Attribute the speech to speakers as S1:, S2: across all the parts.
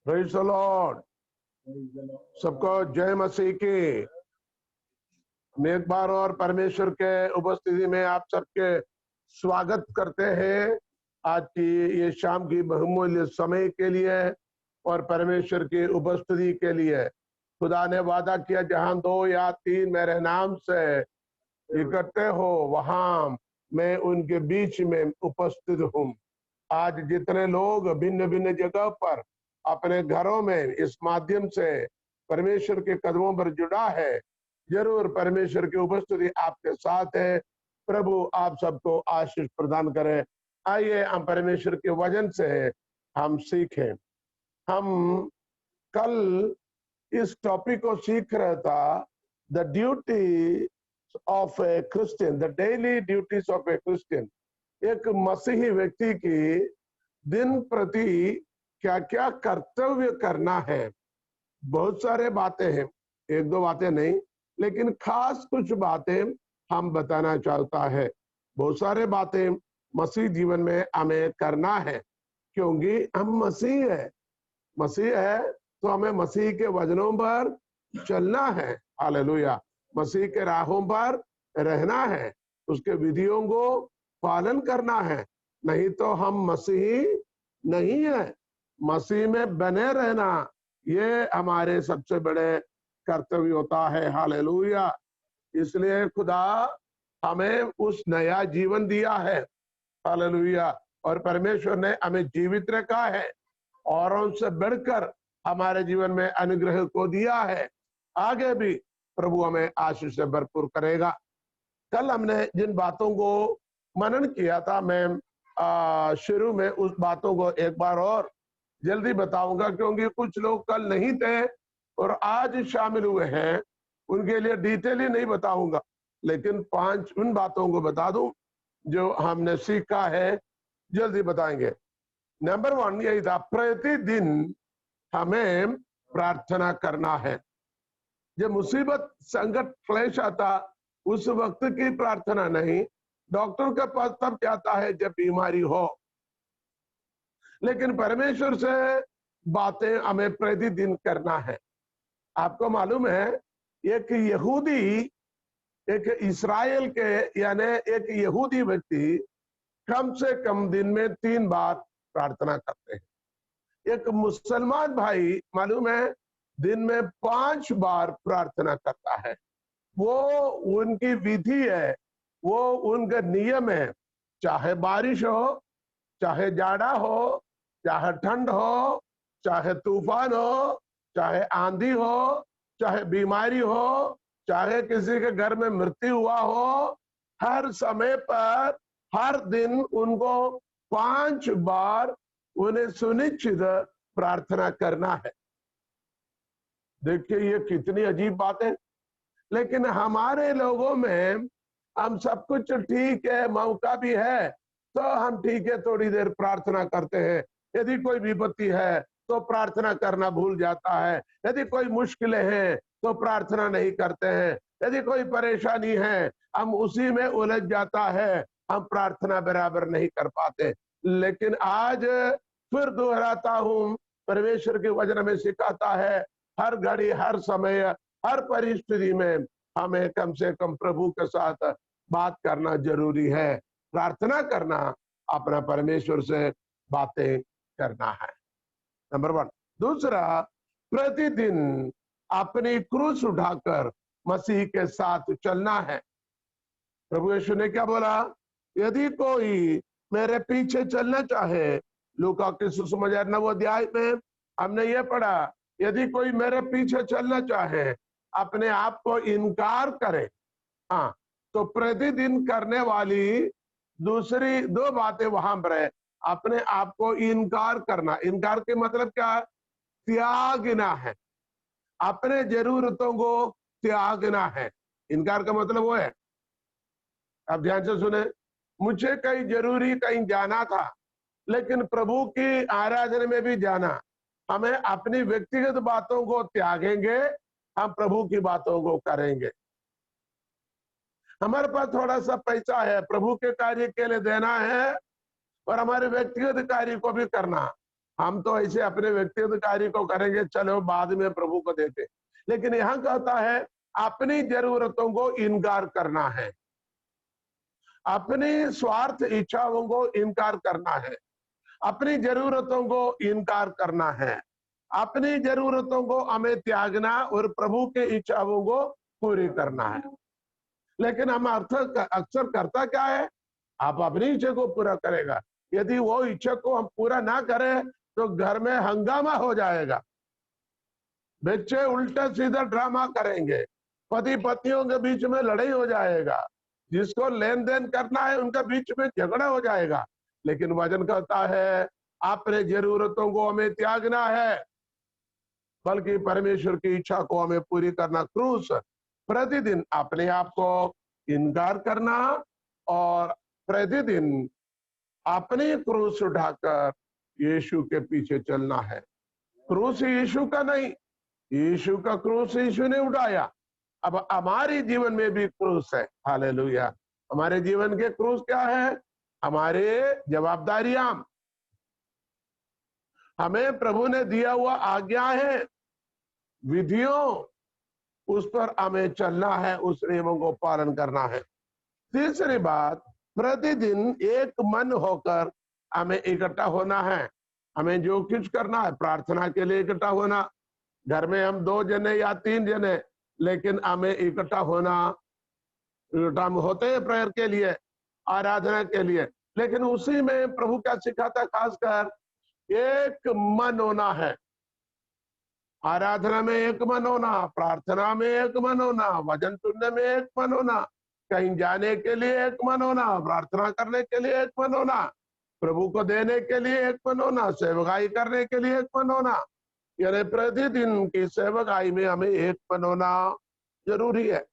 S1: Praise the Lord. सबको जय मसीह की। हम एक बार और परमेश्वर के उपस्थिति में आप सबके स्वागत करते हैं आज की ये शाम की बहुमूल्य समय के लिए और परमेश्वर की उपस्थिति के लिए। खुदा ने वादा किया, जहां 2 या 3 मेरे नाम से इकट्ठे हो वहां मैं उनके बीच में उपस्थित हूँ। आज जितने लोग भिन्न भिन्न जगह पर अपने घरों में इस माध्यम से परमेश्वर के कदमों पर जुड़ा है, जरूर परमेश्वर की उपस्थिति आपके साथ है। प्रभु आप सबको आशीष प्रदान करे। आइए हम परमेश्वर के वचन से हम सीखें। हम कल इस टॉपिक को सीख रहा था, the duty of A Christian, the daily duties of A Christian. एक मसीही व्यक्ति की दिन प्रति क्या क्या कर्तव्य करना है। बहुत सारे बातें हैं, 1-2 बातें नहीं, लेकिन खास कुछ बातें हम बताना चाहता है। बहुत सारे बातें मसीह जीवन में हमें करना है, क्योंकि हम मसीह है। मसीह है तो हमें मसीह के वचनों पर चलना है। हालेलुया। मसीह के राहों पर रहना है, उसके विधियों को पालन करना है, नहीं तो हम मसीही नहीं है। मसीह में बने रहना ये हमारे सबसे बड़े कर्तव्य होता है। हालेलुया। इसलिए खुदा हमें उस नया जीवन दिया है। हालेलुया। और परमेश्वर ने हमें जीवित रखा है और उनसे बढ़कर हमारे जीवन में अनुग्रह को दिया है। आगे भी प्रभु हमें आशीष से भरपूर करेगा। कल हमने जिन बातों को मनन किया था, मैं शुरू में उस बातों को एक बार और जल्दी बताऊंगा, क्योंकि कुछ लोग कल नहीं थे और आज शामिल हुए हैं। उनके लिए डिटेल नहीं बताऊंगा, लेकिन 5 उन बातों को बता दूं जो हमने सीखा है, जल्दी बताएंगे। नंबर 1 यही था, प्रतिदिन हमें प्रार्थना करना है। जब मुसीबत, संकट, क्लेश आता, उस वक्त की प्रार्थना नहीं। डॉक्टर के पास तब जाता है जब बीमारी हो, लेकिन परमेश्वर से बातें हमें प्रतिदिन करना है। आपको मालूम है, एक यहूदी, एक इस्राएल के यानी एक यहूदी व्यक्ति कम से कम दिन में 3 बार प्रार्थना करते हैं। एक मुसलमान भाई मालूम है दिन में 5 बार प्रार्थना करता है। वो उनकी विधि है, वो उनका नियम है। चाहे बारिश हो, चाहे जाड़ा हो, चाहे ठंड हो, चाहे तूफान हो, चाहे आंधी हो, चाहे बीमारी हो, चाहे किसी के घर में मृत्यु हुआ हो, हर समय पर हर दिन उनको 5 बार उन्हें सुनिश्चित प्रार्थना करना है। देखिए ये कितनी अजीब बात है। लेकिन हमारे लोगों में हम सब कुछ ठीक है, मौका भी है तो हम ठीक है थोड़ी देर प्रार्थना करते हैं। यदि कोई विपत्ति है तो प्रार्थना करना भूल जाता है। यदि कोई मुश्किलें हैं तो प्रार्थना नहीं करते हैं। यदि कोई परेशानी है हम उसी में उलझ जाता है, हम प्रार्थना बराबर नहीं कर पाते। लेकिन आज फिर दोहराता हूं, परमेश्वर के वचन में सिखाता है, हर घड़ी, हर समय, हर परिस्थिति में हमें कम से कम प्रभु के साथ बात करना जरूरी है। प्रार्थना करना, अपना परमेश्वर से बातें करना है, नंबर 1। दूसरा, प्रतिदिन अपनी क्रूस उठाकर मसीह के साथ चलना है। प्रभु यीशु ने क्या बोला? यदि कोई मेरे पीछे चलना चाहे, लूका के सुसमाचार 9 अध्याय में हमने ये पढ़ा, यदि कोई मेरे पीछे चलना चाहे अपने आप को इनकार करे। हाँ, तो प्रतिदिन करने वाली दूसरी 2 बातें वहां पर है। अपने आप को इनकार करना, इनकार के मतलब क्या है? त्यागना है, अपने जरूरतों को त्यागना है। इनकार का मतलब वो है, आप ध्यान से सुने, मुझे कहीं जरूरी कहीं जाना था, लेकिन प्रभु की आराधना में भी जाना। हमें अपनी व्यक्तिगत बातों को त्यागेंगे, हम प्रभु की बातों को करेंगे। हमारे पास थोड़ा सा पैसा है, प्रभु के कार्य के लिए देना है और हमारे व्यक्तिगत कार्य को भी करना। हम तो ऐसे अपने व्यक्तिगत कार्य को करेंगे, चलो बाद में प्रभु को देते। लेकिन यहाँ कहता है अपनी जरूरतों को इनकार करना है, अपनी स्वार्थ इच्छाओं को इनकार करना है, अपनी जरूरतों को इनकार करना है, अपनी जरूरतों को हमें त्यागना और प्रभु के इच्छाओं को पूरी करना है। लेकिन हम अक्सर करता क्या है, आप अपनी इच्छा को पूरा करेगा, यदि वो इच्छा को हम पूरा ना करें तो घर में हंगामा हो जाएगा, बच्चे उल्टा सीधा ड्रामा करेंगे, पति पत्नियों के बीच में लड़ाई हो जाएगा, जिसको लेन देन करना है उनके बीच में झगड़ा हो जाएगा। लेकिन वचन कहता है अपने जरूरतों को हमें त्यागना है, बल्कि परमेश्वर की इच्छा को हमें पूरी करना। क्रूस प्रतिदिन अपने आप को इनकार करना और प्रतिदिन अपने क्रूस उठाकर यीशु के पीछे चलना है। क्रूस यीशु का नहीं, यीशु का क्रूस यीशु ने उठाया, अब हमारे जीवन में भी क्रूस है। हालेलुया। हमारे जीवन के क्रूस क्या है? हमारे जवाबदारियां, हमें प्रभु ने दिया हुआ आज्ञा है, विधियों, उस पर हमें चलना है, उस नियमों को पालन करना है। तीसरी बात, प्रतिदिन एक मन होकर हमें इकट्ठा होना है। हमें जो कुछ करना है, प्रार्थना के लिए इकट्ठा होना, घर में हम 2 जने या 3 जने, लेकिन हमें इकट्ठा होते हैं प्रेयर के लिए, आराधना के लिए। लेकिन उसी में प्रभु क्या सिखाता, खासकर एक मन होना है। आराधना में एक मन होना, प्रार्थना में एक मन होना, वचन सुनने में एक मन होना, कहीं जाने के लिए एक मन होना, प्रार्थना करने के लिए एक मन होना, प्रभु को देने के लिए एक मन होना, सेवकाई करने के लिए एक मन होना। यानी प्रतिदिन की सेवकाई में हमें एक मन होना जरूरी है।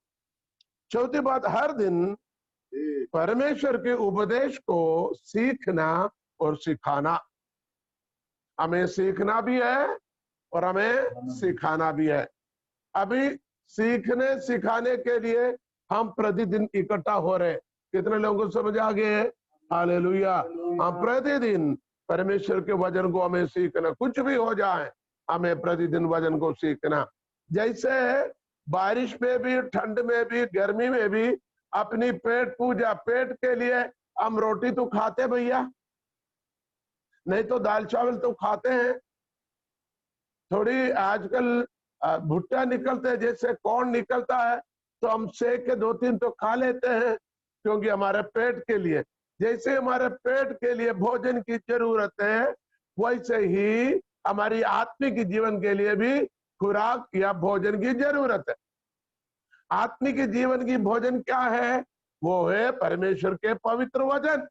S1: चौथी बात, हर दिन परमेश्वर के उपदेश को सीखना और सिखाना। हमें सीखना भी है और हमें सिखाना भी है। अभी सीखने सिखाने के लिए हम प्रतिदिन इकट्ठा हो रहे। कितने लोगों को समझ आ गए? हालेलुया। हम प्रतिदिन परमेश्वर के वचन को हमें सीखना, कुछ भी हो जाए हमें प्रतिदिन वचन को सीखना। जैसे बारिश में भी, ठंड में भी, गर्मी में भी अपनी पेट पूजा, पेट के लिए हम रोटी तो खाते भैया, नहीं तो दाल चावल तो खाते हैं। थोड़ी आजकल भुट्टा निकलते हैं, जैसे कॉर्न निकलता है, तो हम सेक के 2-3 तो खा लेते हैं, क्योंकि हमारे पेट के लिए, जैसे हमारे पेट के लिए भोजन की जरूरत है, वैसे ही हमारी आत्मिक जीवन के लिए भी खुराक या भोजन की जरूरत है। आत्मिक जीवन की भोजन क्या है? वो है परमेश्वर के पवित्र वचन।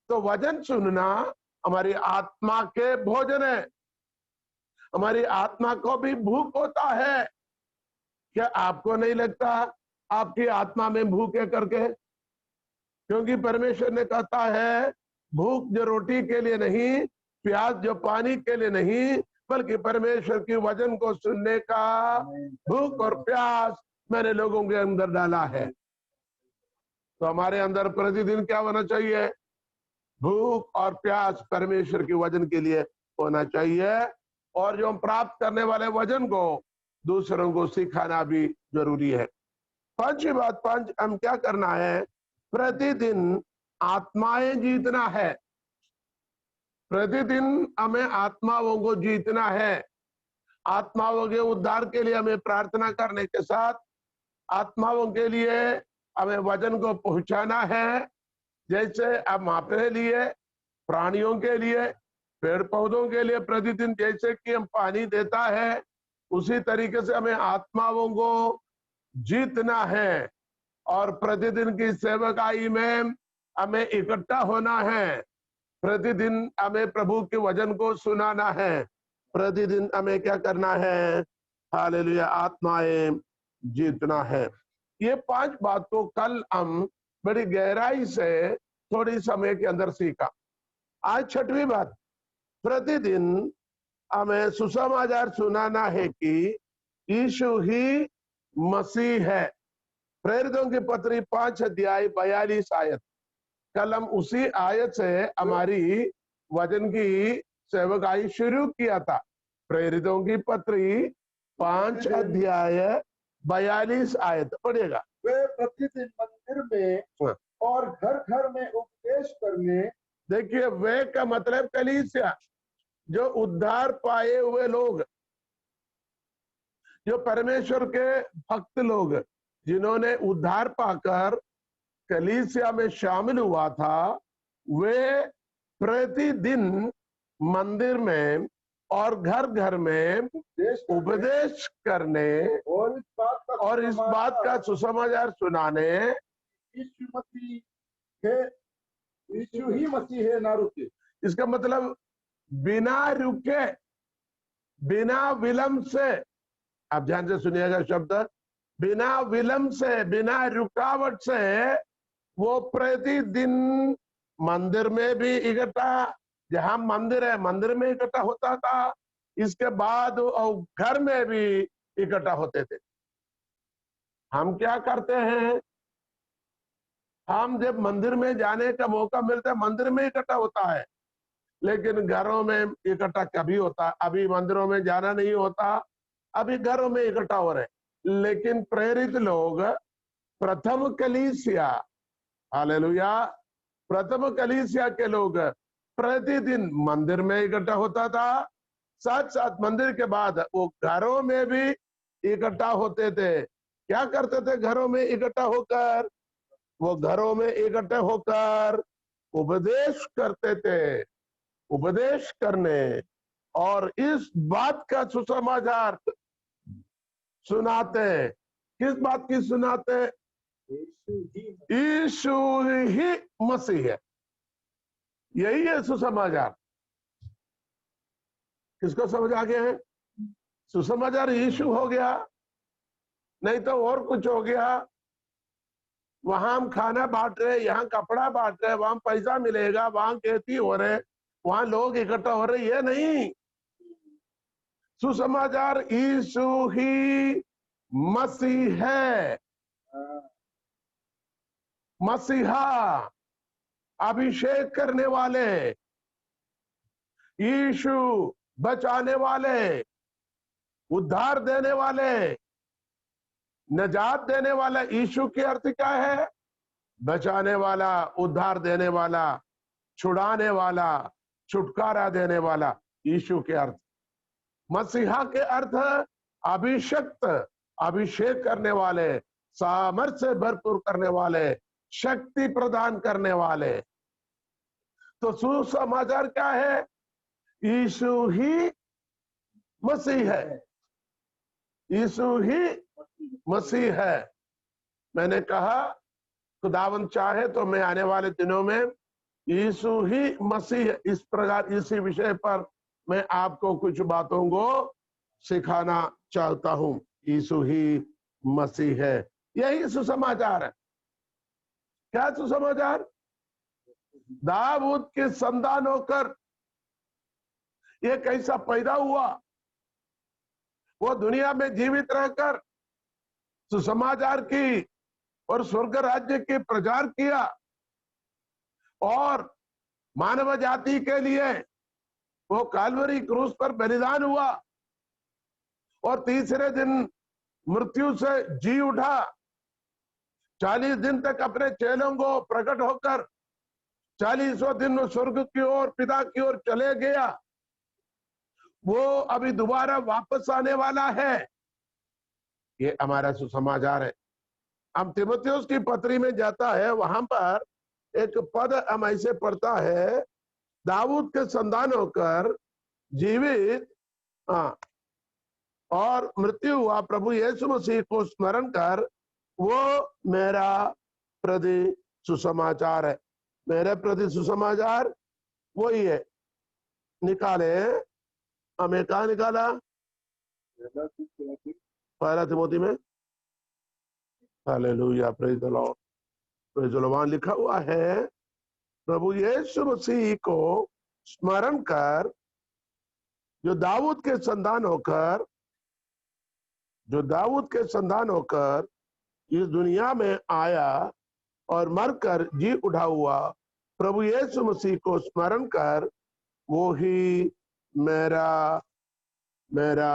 S1: तो वचन सुनना हमारी आत्मा के भोजन है। हमारी आत्मा को भी भूख होता है। क्या आपको नहीं लगता आपकी आत्मा में भूख है करके? क्योंकि परमेश्वर ने कहता है भूख जो रोटी के लिए नहीं, प्यास जो पानी के लिए नहीं, बल्कि परमेश्वर की वचन को सुनने का भूख और प्यास मैंने लोगों के अंदर डाला है। तो हमारे अंदर प्रतिदिन क्या होना चाहिए? भूख और प्यास परमेश्वर के वचन के लिए होना चाहिए। और जो हम प्राप्त करने वाले वचन को दूसरों को सिखाना भी जरूरी है। पांचवी बात, हम क्या करना है? प्रतिदिन आत्माएं जीतना है। प्रतिदिन हमें आत्माओं को जीतना है। आत्माओं के उद्धार के लिए हमें प्रार्थना करने के साथ आत्माओं के लिए हमें वचन को पहुंचाना है। जैसे हम अपने लिए, प्राणियों के लिए, पेड़ पौधों के लिए प्रतिदिन जैसे कि हम पानी देता है, उसी तरीके से हमें आत्माओं को जीतना है। और प्रतिदिन की सेवकाई में हमें इकट्ठा होना है। प्रतिदिन हमें प्रभु के वचन को सुनाना है। प्रतिदिन हमें क्या करना है? हालेलुया, आत्माएं जीतना है। ये 5 बात को कल हम बड़ी गहराई से थोड़ी समय के अंदर सीखा। आज 6वीं बात, प्रतिदिन हमें सुसमाचार सुनाना है कि यीशु ही मसीह है। प्रेरितों की पत्री 5 अध्याय 42 आयत। कल हम उसी आयत से हमारी वचन की सेवकाई शुरू किया था। प्रेरितों की पत्री 5 अध्याय 42 आयत पढ़िएगा।
S2: वे प्रतिदिन मंदिर में और घर घर में उपदेश करने।
S1: देखिए, वे का मतलब कलीसिया, जो उद्धार पाए हुए लोग, जो परमेश्वर के भक्त लोग, जिन्होंने उद्धार पाकर कलीसिया में शामिल हुआ था, वे प्रतिदिन मंदिर में और घर घर में उपदेश करने और इस बात का सुसमाचार सुनाने
S2: यीशु ही मसीह है, ना रुके।
S1: इसका मतलब बिना रुके, बिना विलंब से, आप ध्यान से सुनिएगा शब्द, बिना विलंब से, बिना रुकावट से वो प्रतिदिन मंदिर में भी इकट्ठा, जहां मंदिर है मंदिर में इकट्ठा होता था, इसके बाद घर में भी इकट्ठा होते थे। हम क्या करते हैं, हम जब मंदिर में जाने का मौका मिलता है मंदिर में इकट्ठा होता है, लेकिन घरों में इकट्ठा कभी होता, अभी मंदिरों में जाना नहीं होता, अभी घरों में इकट्ठा हो रहे। लेकिन प्रेरित लोग, प्रथम कलीसिया, हालेलुया, प्रथम कलीसिया के लोग प्रतिदिन मंदिर में इकट्ठा होता था, साथ साथ मंदिर के बाद वो घरों में भी इकट्ठा होते थे। क्या करते थे घरों में इकट्ठा होकर? वो घरों में इकट्ठे होकर उपदेश करते थे। उपदेश करने और इस बात का सुसमाचार सुनाते। किस बात की सुनाते? यीशु ही मसीह है। यही है सुसमाचार। किसको समझ आ गया है? सुसमाचार यीशु हो गया, नहीं तो और कुछ हो गया। वहां हम खाना बांट रहे, यहाँ कपड़ा बांट रहे, वहां पैसा मिलेगा, वहां खेती हो रहे, वहां लोग इकट्ठा हो रहे, ये नहीं। सुसमाचार यीशु ही मसीह है। मसीहा, अभिषेक करने वाले, यीशु बचाने वाले, उद्धार देने वाले, नजात देने वाला। यीशु के अर्थ क्या है? बचाने वाला, उद्धार देने वाला, छुड़ाने वाला, छुटकारा देने वाला, यीशु के अर्थ। मसीहा के अर्थ अभिषक्त, अभिषेक करने वाले, सामर्थ्य से भरपूर करने वाले, शक्ति प्रदान करने वाले। तो सुसमाचार क्या है? यीशु ही मसीह है। यीशु ही मसीह है। मैंने कहा खुदावन चाहे तो मैं आने वाले दिनों में यीशु ही मसीह, इस प्रकार इसी विषय पर मैं आपको कुछ बातों को सिखाना चाहता हूं। यीशु ही मसीह है, यही सुसमाचार है। क्या सुसमाचार? दाऊद के संतान होकर ये कैसा पैदा हुआ, वो दुनिया में जीवित रहकर सुसमाचार की और स्वर्ग राज्य के प्रचार किया और मानव जाति के लिए वो काल्वरी क्रूस पर बलिदान हुआ और तीसरे दिन मृत्यु से जी उठा। 40 दिन तक अपने चेलों को प्रकट होकर 40वें दिन स्वर्ग की ओर, पिता की ओर चले गया। वो अभी दोबारा वापस आने वाला है। ये हमारा सुसमाचार है। हम तीमुथियुस की पत्री में जाता है, वहां पर एक पद हम ऐसे पढ़ता है, दाऊद के संतान होकर जीवित और मृत्यु हुआ प्रभु यीशु मसीह को स्मरण कर, वो मेरा प्रति सुसमाचार है। मेरे प्रति सुसमाचार वही है। निकाले, हमें कहा निकाला? पहला तिमोथी में। Hallelujah, praise the Lord, praise the Lord. वहां लिखा हुआ है, प्रभु यीशु मसीह को स्मरण कर, जो दाऊद के संतान होकर, जो दाऊद के संतान होकर इस दुनिया में आया और मरकर जी उठा हुआ प्रभु यीशु मसीह को स्मरण कर, वो ही मेरा मेरा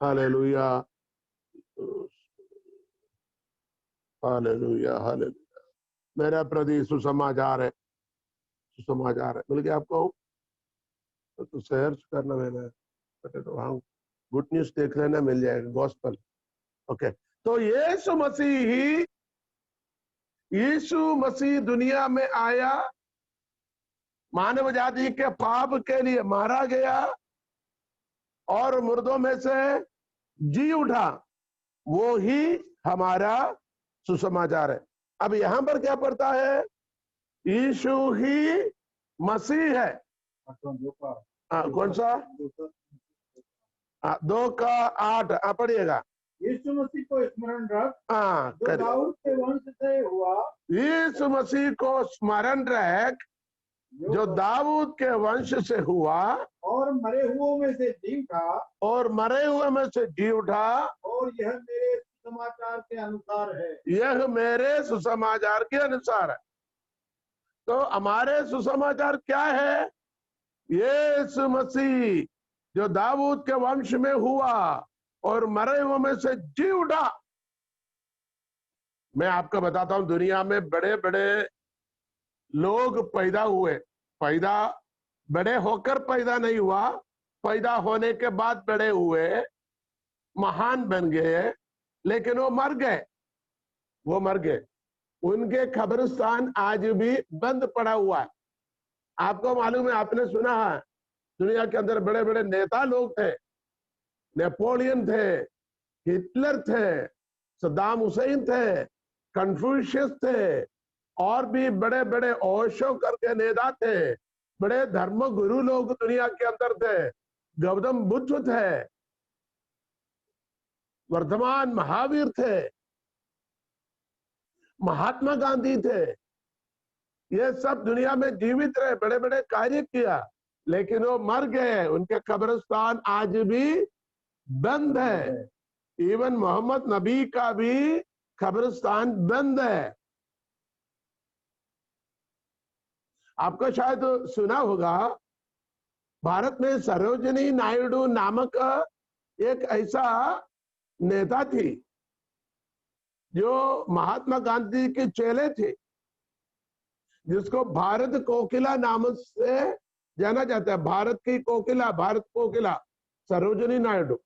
S1: हालेलुया हालेलुया हालेलुया मेरा प्रति सुसमाचार है। सुसमाचार है मिल गया आपको? तो सर्च करना मैंने तो वहां गुड न्यूज देख लेना, मिल जाएगा गॉस्पल। ओके, तो यीशु मसीह दुनिया में आया, मानव जाति के पाप के लिए मारा गया और मुर्दों में से जी उठा। वो ही हमारा सुसमाचार है। अब यहां पर क्या पढ़ता है? यीशु ही मसीह है। कौन सा? 2:8 पढ़िएगा।
S2: यीशु मसीह को स्मरण रख जो
S1: करिए।
S2: दाऊद के वंश से हुआ।
S1: यीशु मसीह को स्मरण रख जो दाऊद के वंश से हुआ
S2: और मरे हुओं में से जी उठा।
S1: और मरे हुए में से जी उठा।
S2: और यह मेरे सुसमाचार के अनुसार है।
S1: यह मेरे सुसमाचार के अनुसार है। तो हमारे सुसमाचार क्या है? यीशु मसीह जो दाऊद के वंश में हुआ और मरे हुए में से जी उठा। मैं आपको बताता हूं, दुनिया में बड़े बड़े लोग पैदा हुए। पैदा बड़े होकर पैदा नहीं हुआ, पैदा होने के बाद बड़े हुए, महान बन गए, लेकिन वो मर गए। वो मर गए। उनके कब्रिस्तान आज भी बंद पड़ा हुआ है। आपको मालूम है, आपने सुना है, दुनिया के अंदर बड़े बड़े नेता लोग थे। नेपोलियन थे, हिटलर थे, सद्दाम हुसैन थे, कन्फ्यूशियस थे, और भी बड़े बड़े ओशो करके नेता थे। बड़े धर्म गुरु लोग दुनिया के अंदर थे। गौतम बुद्ध थे, वर्धमान महावीर थे, महात्मा गांधी थे। ये सब दुनिया में जीवित रहे, बड़े बड़े कार्य किया, लेकिन वो मर गए। उनके कब्रिस्तान आज भी बंद है। इवन मोहम्मद नबी का भी कब्रिस्तान बंद है। आपको शायद सुना होगा, भारत में सरोजिनी नायडू नामक एक ऐसा नेता थी जो महात्मा गांधी के चेले थे, जिसको भारत कोकिला नाम से जाना जाता है। भारत की कोकिला, भारत कोकिला सरोजिनी नायडू।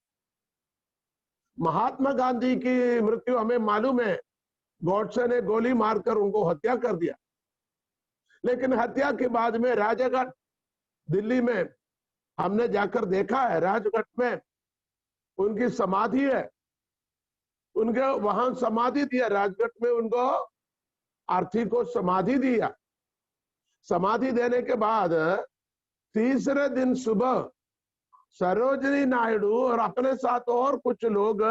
S1: महात्मा गांधी की मृत्यु हमें मालूम है, गॉडसे ने गोली मारकर उनको हत्या कर दिया। लेकिन हत्या के बाद में राजघाट दिल्ली में हमने जाकर देखा है, राजघाट में उनकी समाधि है। उनके वहां समाधि दिया, राजघाट में उनको आरती को समाधि दिया। समाधि देने के बाद तीसरे दिन सुबह सरोजिनी नायडू और अपने साथ और कुछ लोग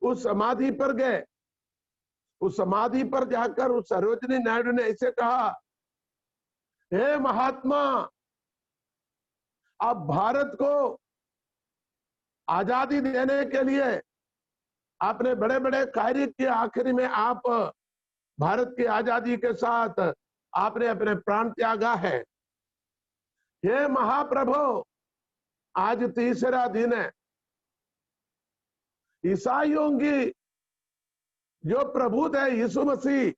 S1: उस समाधि पर गए। उस समाधि पर जाकर उस सरोजिनी नायडू ने ऐसे कहा, हे महात्मा, आप भारत को आजादी देने के लिए आपने बड़े बड़े कार्य किए। आखिरी में आप भारत की आजादी के साथ आपने अपने प्राण त्यागा है। हे महाप्रभु, आज तीसरा दिन है। ईसाइयों की जो प्रभु थे यीशु मसीह,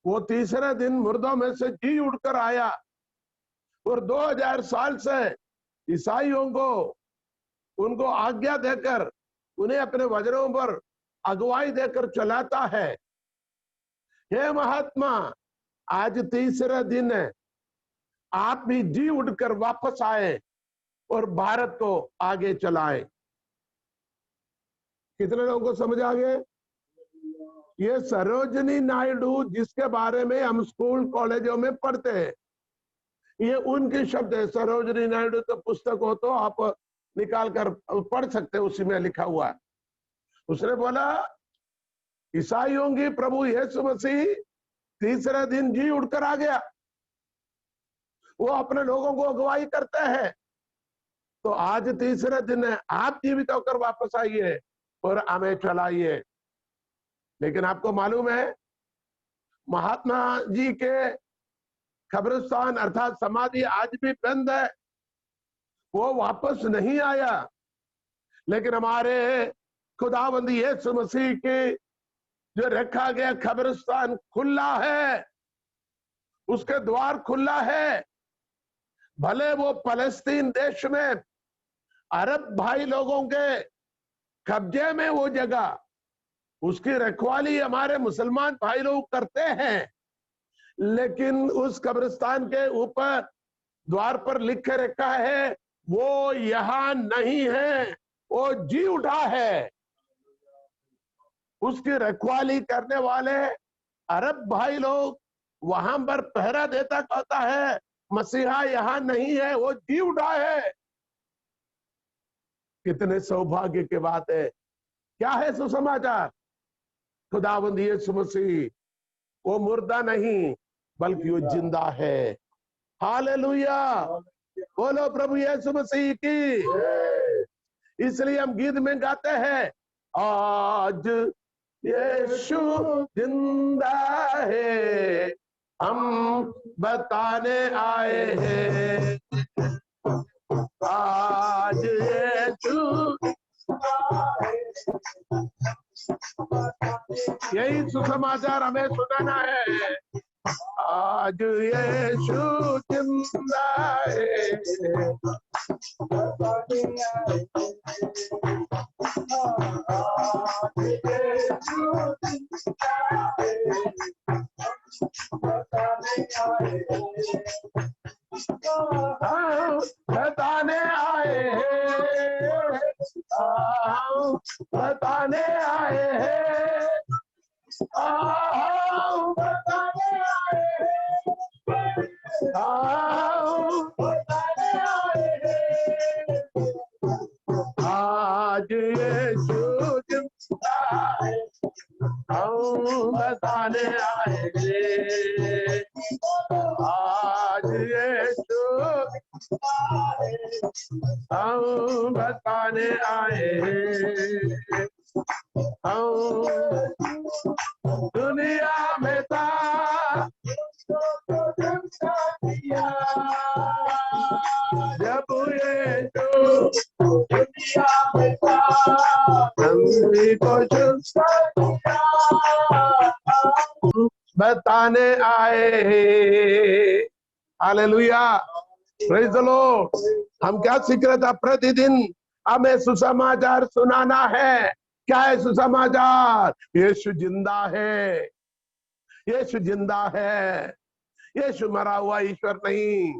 S1: वो तीसरे दिन मुर्दों में से जी उठकर आया और 2000 साल से ईसाइयों को उनको आज्ञा देकर, उन्हें अपने वज्रों पर अगुवाई देकर चलाता है। हे महात्मा, आज तीसरा दिन है, आप भी जी उठकर वापस आए और भारत को आगे चलाएं। कितने लोगों को समझ आ गए? ये सरोजिनी नायडू जिसके बारे में हम स्कूल कॉलेजों में पढ़ते हैं, ये उनके शब्द है। सरोजिनी नायडू तो पुस्तक हो तो आप निकाल कर पढ़ सकते हैं, उसी में लिखा हुआ है। उसने बोला, ईसाइयों की प्रभु यीशु मसीह तीसरे दिन जी उठकर आ गया। वो अपने लोगों को अगुवाई करते हैं। तो आज तीसरे दिन है, आप जीवित होकर वापस आइए और हमें चलाइए। लेकिन आपको मालूम है, महात्मा जी के कब्रिस्तान अर्थात समाधि आज भी बंद है, वो वापस नहीं आया। लेकिन हमारे खुदावंद यीशु मसीह के जो रखा गया कब्रिस्तान खुला है, उसके द्वार खुला है। भले वो फलस्तीन देश में अरब भाई लोगों के कब्जे में वो जगह, उसकी रखवाली हमारे मुसलमान भाई लोग करते हैं, लेकिन उस कब्रिस्तान के ऊपर द्वार पर लिख के रखा है वो यहां नहीं है, वो जी उठा है। उसकी रखवाली करने वाले अरब भाई लोग वहां पर पहरा देता कहता है मसीहा यहां नहीं है, वो जी उठा है। कितने सौभाग्य की बात है। क्या है सुसमाचार? खुदावंद यीशु मसीह वो मुर्दा नहीं बल्कि वो जिंदा है। हालेलुया, बोलो प्रभु यीशु मसीह की। इसलिए हम गीत में गाते हैं आज यीशु जिंदा है, हम बताने आए हैं। आज यीशु, यही सुसमाचार हमें सुनाना है। आज यीशु जिंदा है, बताने आए हैं, बताने आए हैं, बताने आए हैं, बताने आए हैं। आज यीशु जिंदा है, हम बताने आए हैं। आज यीशु हम बताने आए हैं। हम दुनिया में था जब यीशु दुनिया में था, हमने कुछ बताने आए। Hallelujah, praise the Lord. हम क्या सीख रहे थे? प्रतिदिन हमें सुसमाचार सुनाना है। क्या है सुसमाचार? यीशु जिंदा है, यीशु जिंदा है। यीशु मरा हुआ ईश्वर नहीं।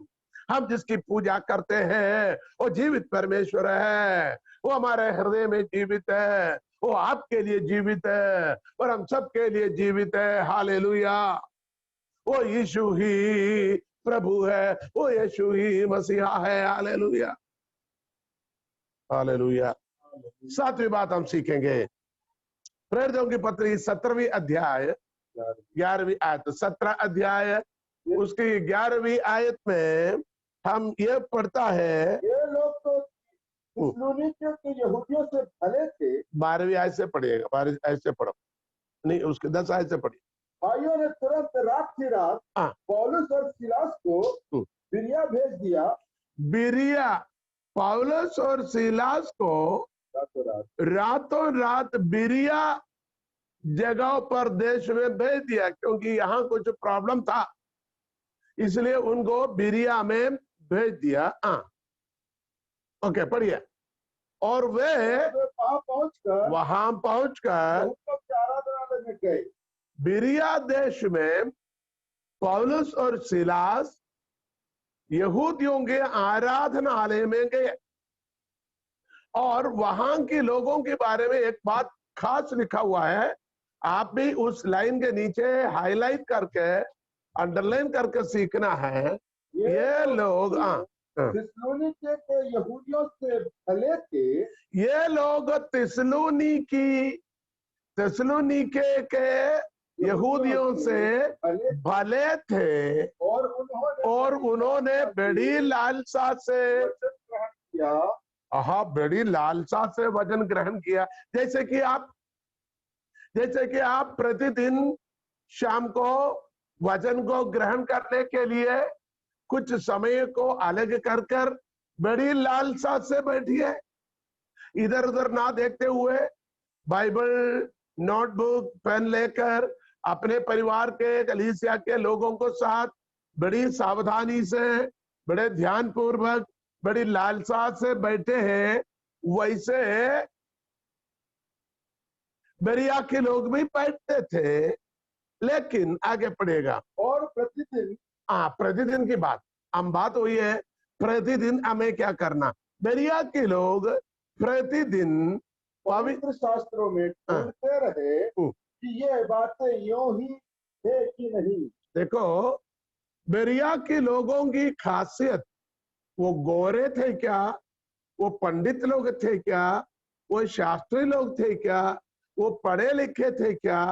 S1: हम जिसकी पूजा करते हैं वो जीवित परमेश्वर है, वो हमारे हृदय में जीवित है, वो आपके लिए जीवित है और हम सबके लिए जीवित है। हालेलुया, वो यीशु ही प्रभु है, वो यीशु ही मसीहा है। Hallelujah, hallelujah. सातवीं बात हम सीखेंगे, प्रेरितों की पत्री 17वीं अध्याय 11वीं आयत। 17 अध्याय उसकी 11वीं आयत में हम ये पढ़ता है,
S2: ये लोग तो थिस्सलुनीकियों के यहूदियों से भले थे।
S1: 12वीं आयत से पढ़िएगा, 12 आयत से पढ़ो, नहीं उसके 10 आयत से पढ़िए।
S2: भाइयों ने तुरंत रात की रात पौलुस और सिलास को बिरिया भेज दिया।
S1: बिरिया, पौलुस और सिलास को रातों रात बिरिया जगह पर देश में भेज दिया, क्योंकि यहाँ कुछ प्रॉब्लम था, इसलिए उनको बिरिया में भेज दिया। ओके, पढ़िए। और वे वहां पहुंचकर
S2: आराधनालय में गए।
S1: बिरिया देश में पौलुस और सिलास यहूदियों के आराधनालय में गए और वहां के लोगों के बारे में एक बात खास लिखा हुआ है, आप भी उस लाइन के नीचे हाईलाइट करके अंडरलाइन करके सीखना है। ये लोग
S2: थिस्सलुनीके के यहूदियों से भले थे।
S1: ये लोग थिस्सलुनीके के यहूदियों से भले थे और उन्होंने बड़ी लालसा से बड़ी लालसा से वचन ग्रहण किया। जैसे कि आप प्रतिदिन शाम को वचन को ग्रहण करने के लिए कुछ समय को अलग कर कर बड़ी लालसा से बैठिए, इधर उधर ना देखते हुए बाइबल नोटबुक पेन लेकर अपने परिवार के कलीसिया के लोगों को साथ बड़ी सावधानी से, बड़े ध्यान पूर्वक, बड़ी लालसा से बैठे हैं। वैसे बेरिया के लोग भी बैठते थे, लेकिन आगे पड़ेगा।
S2: और प्रतिदिन,
S1: प्रतिदिन की बात, हम बात हुई है प्रतिदिन हमें क्या करना। बेरिया के लोग प्रतिदिन
S2: पवित्र शास्त्रों में ढूंढते रहे कि ये बातें यूं ही है कि नहीं।
S1: देखो, बेरिया के लोगों की खासियत, वो गोरे थे क्या, वो पंडित लोग थे क्या, वो शास्त्री लोग थे क्या, वो पढ़े लिखे थे क्या,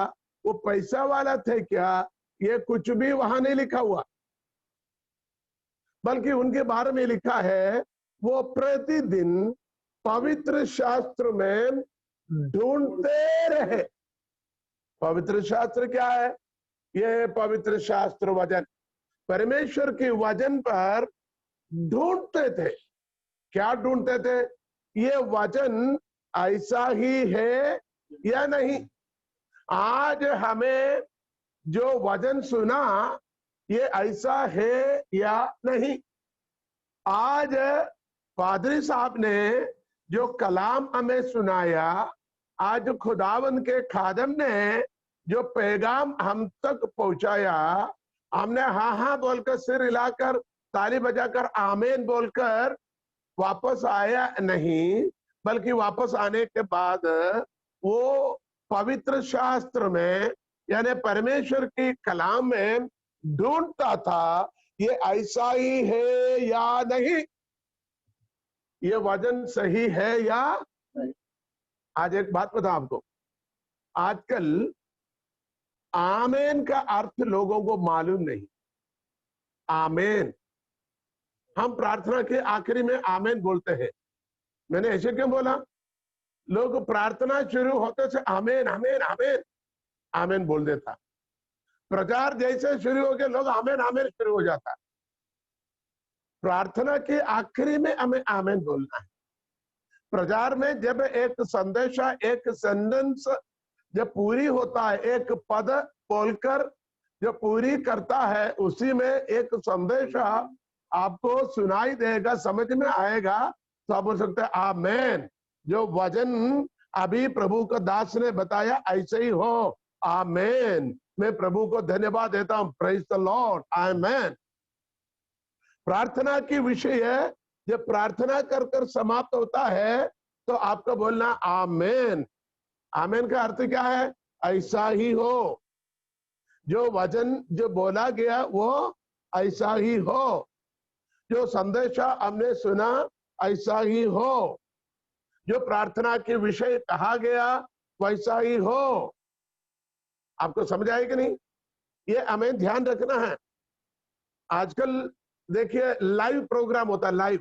S1: वो पैसा वाला थे क्या, ये कुछ भी वहां नहीं लिखा हुआ, बल्कि उनके बारे में लिखा है वो प्रतिदिन पवित्र शास्त्र में ढूंढते रहे। पवित्र शास्त्र क्या है? ये पवित्र शास्त्र वचन, परमेश्वर के वचन पर ढूंढते थे। क्या ढूंढते थे? ये वचन ऐसा ही है या नहीं। आज हमें जो वचन सुना ये ऐसा है या नहीं। आज पादरी साहब ने जो कलाम हमें सुनाया, आज खुदावन के खादम ने जो पैगाम हम तक पहुंचाया, हमने हाँ हाँ बोलकर सिर हिलाकर ताली बजाकर आमीन बोलकर वापस आया नहीं, बल्कि वापस आने के बाद वो पवित्र शास्त्र में यानी परमेश्वर की कलाम में ढूंढता था ये ऐसा ही है या नहीं, ये वचन सही है या नहीं। आज एक बात बताऊं आपको, आजकल आमीन का अर्थ लोगों को मालूम नहीं। आमीन, हम प्रार्थना के आखिरी में आमीन बोलते हैं। मैंने ऐसे क्यों बोला? लोग प्रार्थना शुरू होते से आमीन आमीन आमीन आमीन बोल देता, प्रचार जैसे शुरू हो गए लोग आमीन आमीन शुरू हो जाता। प्रार्थना के आखिरी में हमें आमीन बोलना है। प्रचार में जब एक संदेशा, एक सेंटेंस जब पूरी होता है, एक पद बोलकर जो पूरी करता है, उसी में एक संदेशा आपको सुनाई देगा, समझ में आएगा, तो आप बोल सकते हैं आमीन। जो वचन अभी प्रभु का दास ने बताया ऐसे ही हो, आमीन। मैं प्रभु को धन्यवाद देता हूं, प्रेज द लॉर्ड, आमीन। प्रार्थना की विषय है, जब प्रार्थना कर कर समाप्त होता है तो आपका बोलना आमीन। आमीन का अर्थ क्या है? ऐसा ही हो। जो वचन जो बोला गया वो ऐसा ही हो, जो संदेशा हमने सुना ऐसा ही हो, जो प्रार्थना के विषय कहा गया वैसा ही हो। आपको समझ आए कि नहीं? ये हमें ध्यान रखना है। आजकल देखिए लाइव प्रोग्राम होता है, लाइव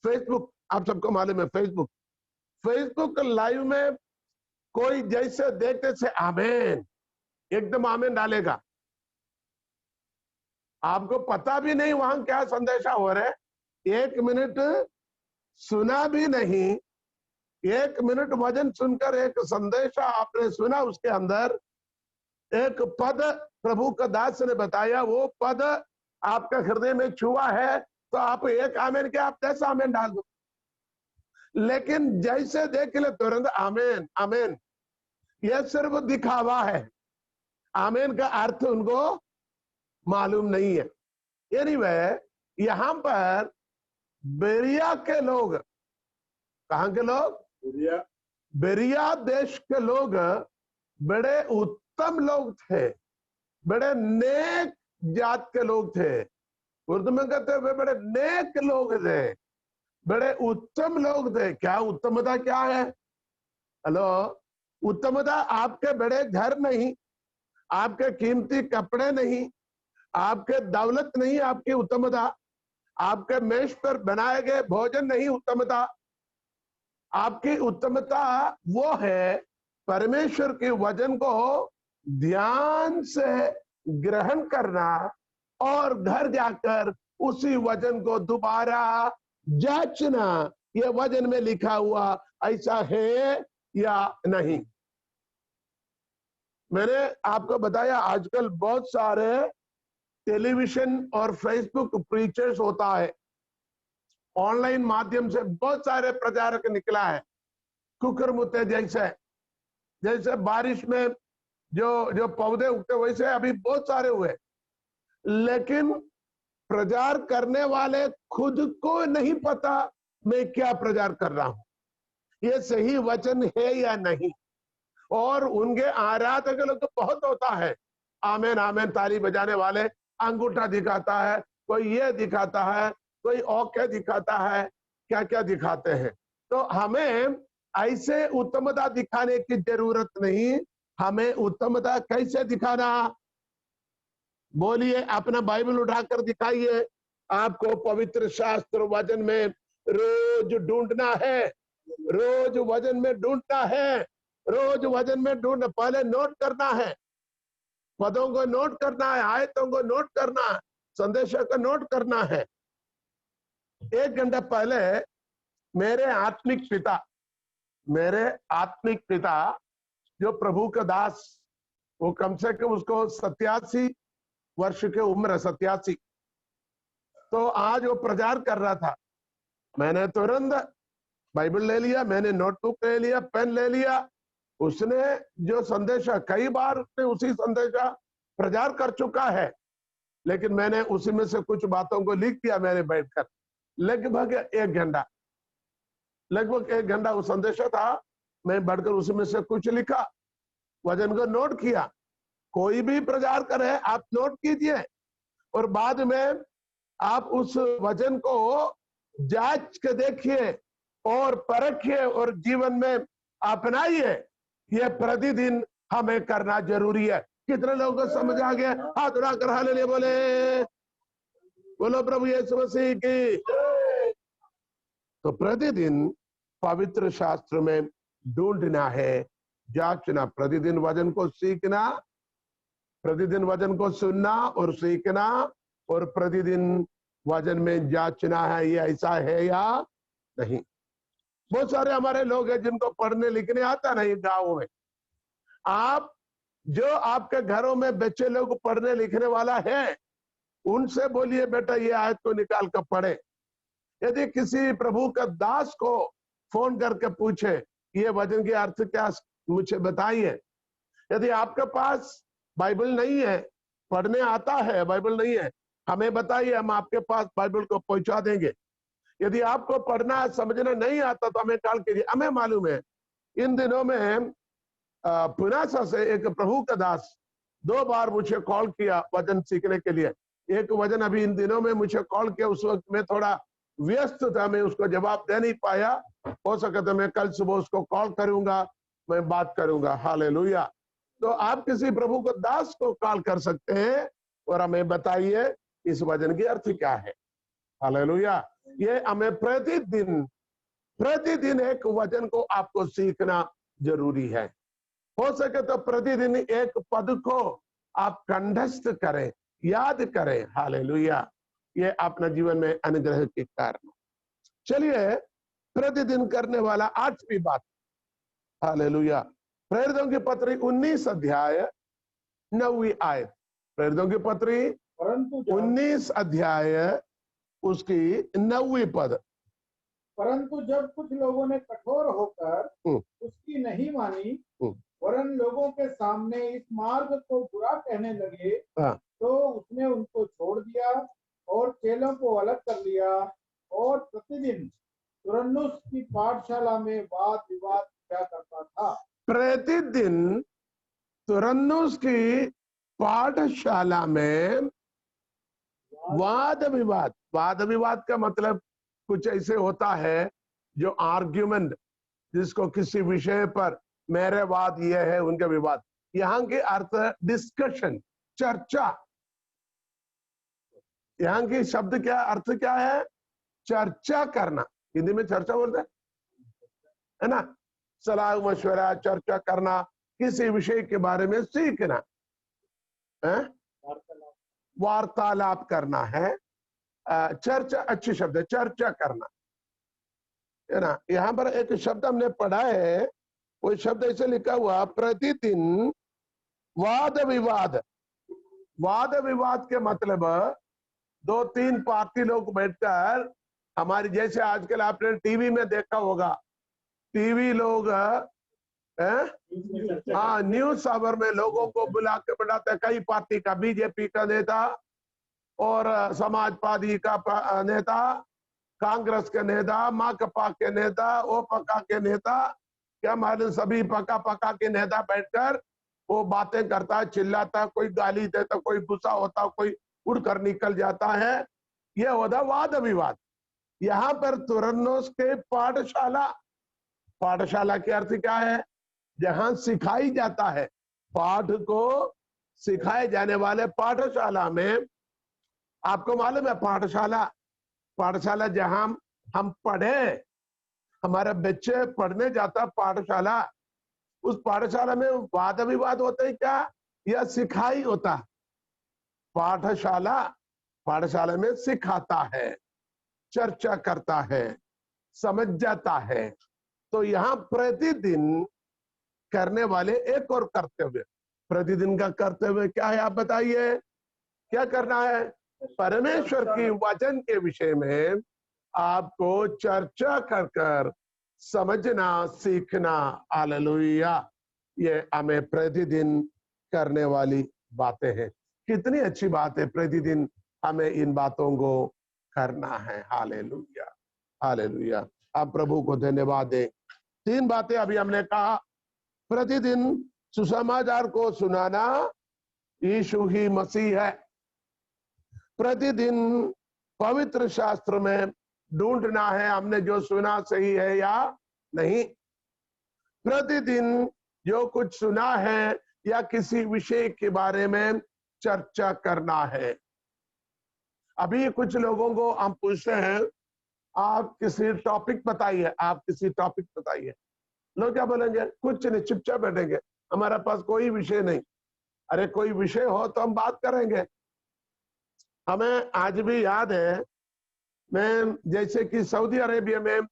S1: फेसबुक, आप सबको मालूम है फेसबुक लाइव में कोई जैसे देखते से आमीन, एकदम आमीन डालेगा, आपको पता भी नहीं वहां क्या संदेशा हो रहा है। 1 मिनट सुना भी नहीं, 1 मिनट वचन सुनकर एक संदेशा आपने सुना, उसके अंदर एक पद प्रभु का दास ने बताया, वो पद आपका हृदय में छुआ है तो आप एक आमीन के आप 10 आमीन डाल दो। लेकिन जैसे देख ले तुरंत आमीन आमीन, यह सिर्फ दिखावा है, आमीन का अर्थ उनको मालूम नहीं है। एनीवे, यहां पर बेरिया के लोग, कहां के लोग? बेरिया देश के लोग बड़े उत्तम लोग थे, बड़े नेक जात के लोग थे। उर्दू में कहते वे बड़े नेक लोग थे, बड़े उत्तम लोग थे। क्या उत्तमता क्या है? हेलो, उत्तमता आपके बड़े घर नहीं, आपके कीमती कपड़े नहीं, आपके दौलत नहीं, आपकी उत्तमता आपके मेज पर बनाए गए भोजन नहीं। उत्तमता, आपकी उत्तमता वो है परमेश्वर के वचन को ध्यान से ग्रहण करना और घर जाकर उसी वचन को दोबारा जांचना, ये वचन में लिखा हुआ ऐसा है या नहीं। मैंने आपको बताया आजकल बहुत सारे टेलीविजन और फेसबुक प्रीचर्स होता है, ऑनलाइन माध्यम से बहुत सारे प्रचारक निकला है, कुकर मुत्ते जैसे बारिश में जो पौधे उगते वैसे अभी बहुत सारे हुए, लेकिन प्रचार करने वाले खुद को नहीं पता मैं क्या प्रचार कर रहा हूं, ये सही वचन है या नहीं। और उनके आराधक लोग तो बहुत होता है, आमेन आमेन ताली बजाने वाले, अंगूठा दिखाता है, कोई ये दिखाता है, कोई औके दिखाता है, क्या क्या दिखाते हैं। तो हमें ऐसे उत्तमता दिखाने की जरूरत नहीं। हमें उत्तमता कैसे दिखाना, बोलिए, अपना बाइबल उठाकर दिखाइए। आपको पवित्र शास्त्र वचन में रोज ढूंढना है, रोज वचन में ढूंढना है, रोज वचन में ढूंढना। पहले नोट करना है, पदों को नोट करना है, आयतों को नोट करना है, संदेशों को नोट करना है। 1 घंटा पहले मेरे आत्मिक पिता जो प्रभु का दास, वो कम से कम उसको 87 वर्ष के उम्र, 87। तो आज वो प्रचार कर रहा था, मैंने तुरंत बाइबल ले लिया, मैंने नोटबुक ले लिया, पेन ले लिया। उसने जो संदेशा, कई बार उसने उसी संदेशा प्रचार कर चुका है, लेकिन मैंने उसी में से कुछ बातों को लिख दिया। मैंने बैठकर लगभग 1 घंटा वो संदेशा था, मैं बढ़कर उसी में से कुछ लिखा, वचन को नोट किया। कोई भी प्रचार करे आप नोट कीजिए और बाद में आप उस वचन को जांच के देखिए और परखिए और जीवन में अपनाइए। यह प्रतिदिन हमें करना जरूरी है। कितने लोगों को समझ आ गया? हाथ उठाकर हालेलुया बोलो प्रभु यीशु मसीह की। तो प्रतिदिन पवित्र शास्त्र में ढूंढना है, जांचना, प्रतिदिन वचन को सीखना, प्रतिदिन वचन को सुनना और सीखना, और प्रतिदिन वचन में जांचना है ये ऐसा है या नहीं। बहुत सारे हमारे लोग हैं जिनको पढ़ने लिखने आता नहीं गाँव में। आप जो आपके घरों में बच्चे लोग पढ़ने लिखने वाला है, उनसे बोलिए बेटा ये आयत को निकाल कर पढ़े। यदि किसी प्रभु का दास को फोन करके पूछे ये वचन के अर्थ क्या, मुझे बताइए। यदि आपके पास बाइबल नहीं है, पढ़ने आता है, बाइबल नहीं है, हमें बताइए, हम आपके पास बाइबल को पहुंचा देंगे। यदि आपको पढ़ना समझना नहीं आता तो हमें कॉल कीजिए। हमें मालूम है इन दिनों में पुनासा से एक प्रभु का दास 2 बार मुझे कॉल किया वचन सीखने के लिए। एक वचन अभी इन दिनों में मुझे कॉल किया, उस वक्त मैं थोड़ा व्यस्त था, मैं उसको जवाब दे नहीं पाया। हो सके तो मैं कल सुबह उसको कॉल करूंगा, मैं बात करूंगा। हालेलुया। तो आप किसी प्रभु को दास को कॉल कर सकते हैं और हमें बताइए इस वचन की अर्थ क्या है। हालेलुया। ये हमें प्रतिदिन एक वचन को आपको सीखना जरूरी है। हो सके तो प्रतिदिन एक पद को आप कंठस्थ करें, याद करें। हालेलुया। ये अपना जीवन में अनुग्रह के कारण। चलिए प्रतिदिन करने वाला 8वीं बात। हालेलुया। प्रेरितों की पत्री 19 अध्याय 9वीं आयत। प्रेरितों की पत्री 19 अध्याय उसकी 9वीं पद।
S2: परंतु जब कुछ लोगों ने कठोर होकर उसकी नहीं मानी, वरन लोगों के सामने इस मार्ग को बुरा कहने लगे, तो उसने उनको छोड़ दिया और चेलों को अलग कर लिया और प्रतिदिन तुरन्नुस की पाठशाला में वाद विवाद किया करता था।
S1: प्रतिदिन तुरन्नुस की पाठशाला में वाद विवाद का मतलब कुछ ऐसे होता है जो आर्ग्यूमेंट, जिसको किसी विषय पर मेरे वाद ये है, उनके विवाद। यहाँ के अर्थ डिस्कशन, चर्चा। यहाँ की शब्द क्या अर्थ क्या है? चर्चा करना। हिंदी में चर्चा बोलते है ना, सलाह मशवरा, चर्चा करना, किसी विषय के बारे में सीखना है। वार्तालाप करना है। चर्चा अच्छी शब्द है, चर्चा करना है ना। यहाँ पर एक शब्द हमने पढ़ा है, वो शब्द ऐसे लिखा हुआ प्रतिदिन वाद विवाद। वाद विवाद के मतलब 2-3 पार्टी लोग बैठकर, हमारी जैसे आजकल आपने टीवी में देखा होगा, टीवी लोग न्यूज आवर में लोगों को बुला के बैठाते, कई पार्टी का, बीजेपी का नेता और समाजवादी का नेता, कांग्रेस के नेता, माकपा के नेता, ओपका के नेता, क्या मालूम सभी पका के नेता बैठकर वो बातें करता है, चिल्लाता, कोई गाली देता, कोई गुस्सा होता, कोई उड़कर निकल जाता है। ये होता वाद विवाद। यहाँ पर तुरन्नोस के पाठशाला, पाठशाला के अर्थ क्या है? जहां सिखाई जाता है, पाठ को सिखाए जाने वाले पाठशाला में। आपको मालूम है पाठशाला, पाठशाला जहां हम पढ़े, हमारे बच्चे पढ़ने जाता पाठशाला, उस पाठशाला में वाद विवाद होते हैं क्या, या सिखाई होता? पाठशाला, पाठशाला में सिखाता है, चर्चा करता है, समझ जाता है। तो यहाँ प्रतिदिन करने वाले एक और कर्तव्य, प्रतिदिन का कर्तव्य क्या है आप बताइए, क्या करना है? परमेश्वर की वचन के विषय में आपको चर्चा कर कर समझना सीखना। हालेलुया। ये हमें प्रतिदिन करने वाली बातें हैं। कितनी अच्छी बात है, प्रतिदिन हमें इन बातों को करना है। Hallelujah, hallelujah. आप प्रभु को धन्यवाद दें। 3 बातें अभी हमने कहा। प्रतिदिन सुसमाचार को सुनाना, यीशु ही मसीह है। प्रतिदिन पवित्र शास्त्र में ढूंढना है हमने जो सुना सही है या नहीं। प्रतिदिन जो कुछ सुना है या किसी विषय के बारे में चर्चा करना है। अभी कुछ लोगों को हम पूछते हैं आप किसी टॉपिक बताइए, आप किसी टॉपिक बताइए। लोग क्या बोलेंगे? कुछ नहीं, चुपचाप बैठेंगे, हमारे पास कोई विषय नहीं। अरे कोई विषय हो तो हम बात करेंगे। हमें आज भी याद है, मैं जैसे कि सऊदी अरेबिया में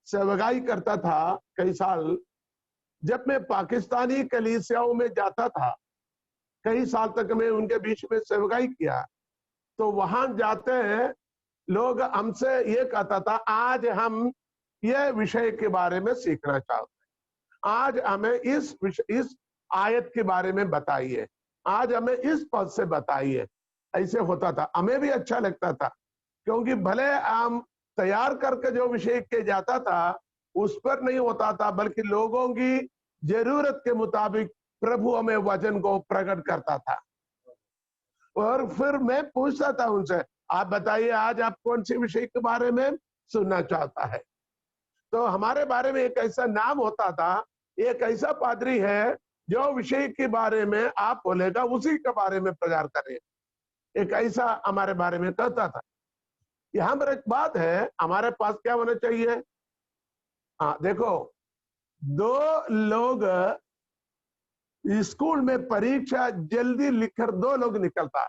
S1: सेवगाई करता था कई साल, जब मैं पाकिस्तानी कलीसियाओं में जाता था, कई साल तक मैं उनके बीच में सेवगाई किया, तो वहां जाते हैं लोग हमसे ये कहता था आज हम ये विषय के बारे में सीखना चाहते हैं, आज हमें इस आयत के बारे में बताइए, आज हमें इस पद से बताइए। ऐसे होता था, हमें भी अच्छा लगता था, क्योंकि भले हम तैयार करके जो विषय के जाता था उस पर नहीं होता था, बल्कि लोगों की जरूरत के मुताबिक प्रभु हमें वचन को प्रकट करता था। और फिर मैं पूछता था उनसे, आप बताइए आज आप कौन सी विषय के बारे में सुनना चाहता है। तो हमारे बारे में एक ऐसा नाम होता था, एक ऐसा पादरी है जो विषय के बारे में आप बोलेगा उसी के बारे में प्रचार करें, एक ऐसा हमारे बारे में कहता था। यहां पर एक बात है, हमारे पास क्या होना चाहिए? देखो, 2 लोग स्कूल में परीक्षा जल्दी लिखकर 2 लोग निकलता है,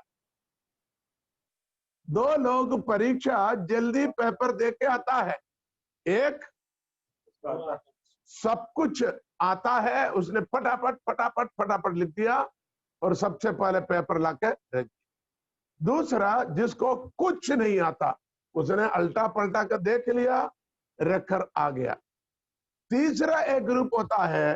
S1: 2 लोग परीक्षा जल्दी पेपर दे के आता है। एक सब कुछ आता है, उसने फटाफट फटाफट फटाफट लिख दिया और सबसे पहले पेपर लाके रख दिया। दूसरा जिसको कुछ नहीं आता, उसने अल्टा पलटा कर देख लिया, रखकर आ गया। तीसरा एक ग्रुप होता है,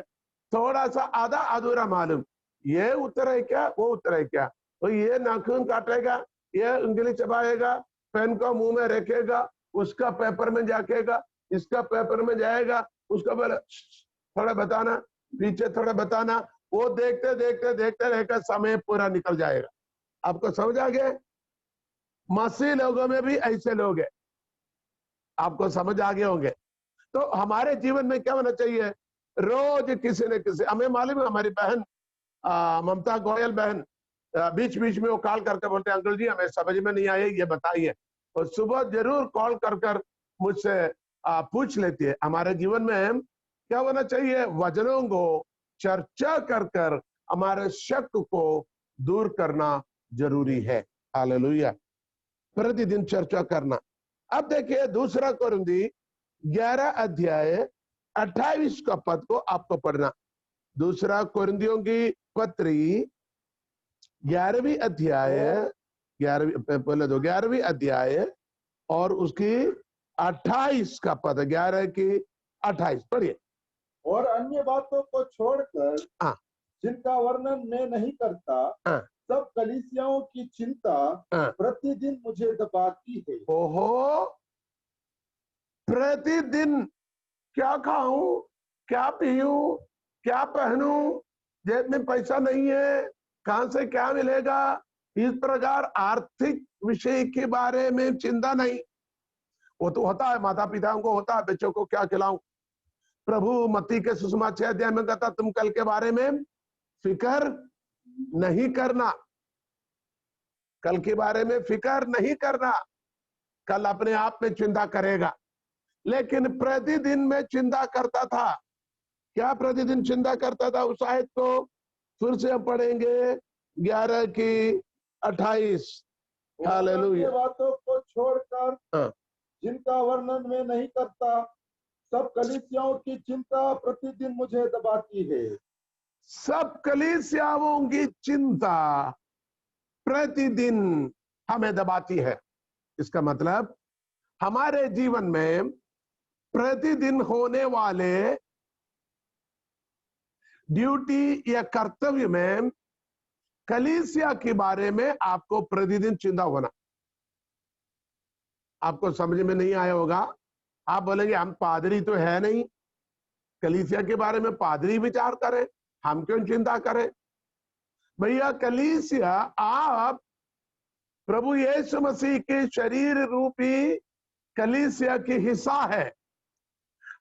S1: थोड़ा सा आधा अधूरा मालूम, ये उत्तर है क्या, वो उत्तर है क्या, तो ये नाखून काटेगा, ये उंगली चबाएगा, पेन को मुंह में रखेगा, उसका पेपर में जाकेगा, इसका पेपर में जाएगा, उसका बोले थोड़ा बताना, पीछे थोड़ा बताना, वो देखते देखते देखते रहकर समय पूरा निकल जाएगा। आपको समझ आ गया? मसीह लोगों में भी ऐसे लोग हैं, आपको समझ आ गए होंगे। तो हमारे जीवन में क्या होना चाहिए? रोज किसी न किसी, हमें मालूम है हमारी बहन ममता गोयल बहन बीच बीच में वो कॉल करके बोलते हैं, अंकल जी हमें समझ में नहीं आया, ये बताइए। और सुबह जरूर कॉल कर कर मुझसे पूछ लेती है। हमारे जीवन में क्या होना चाहिए? वचनों को चर्चा कर कर हमारे शक को दूर करना जरूरी है। हालेलुया। प्रतिदिन चर्चा करना। अब देखिए दूसरा कुरिन्थी 11 अध्याय 28 का पद को आपको पढ़ना। दूसरा कुरिन्थियों की पत्री 11वीं अध्याय 11वीं अध्याय और उसकी 28 का पद, 11 की 28 पढ़िए।
S2: और अन्य बातों को छोड़कर
S1: हाँ,
S2: जिनका वर्णन मैं नहीं करता,
S1: हाँ,
S2: सब कलीसियाओं की चिंता
S1: हाँ,
S2: प्रतिदिन मुझे दबाती है।
S1: ओहो, प्रतिदिन क्या खाऊं, क्या पीऊं, क्या पहनूं, जेब में पैसा नहीं है, कहां से क्या मिलेगा, इस प्रकार आर्थिक विषय के बारे में चिंता नहीं। वो तो होता है, माता पिताओं को होता है, बच्चों को क्या खिलाऊं। प्रभु मत्ती के सुसमाचार अध्याय में कहता, तुम कल के बारे में फिक्र नहीं करना, कल के बारे में फिक्र नहीं करना, कल अपने आप में चिंता करेगा। लेकिन प्रतिदिन में चिंता करता था। क्या प्रतिदिन चिंता करता था? उस आयत को फिर से हम पढ़ेंगे, 11 की 28। हालेलुया।
S2: बातों को छोड़कर
S1: हाँ,
S2: जिनका वर्णन मैं नहीं करता, सब कलीसियाओं की चिंता प्रतिदिन मुझे दबाती है।
S1: सब कलीसियाओं की चिंता प्रतिदिन हमें दबाती है। इसका मतलब हमारे जीवन में प्रतिदिन होने वाले ड्यूटी या कर्तव्य में कलीसिया के बारे में आपको प्रतिदिन चिंता होना। आपको समझ में नहीं आया होगा, आप बोलेंगे हम पादरी तो है नहीं, कलीसिया के बारे में पादरी विचार करें, हम क्यों चिंता करें। भैया कलीसिया आप प्रभु यीशु मसीह के शरीर रूपी कलीसिया की हिस्सा है।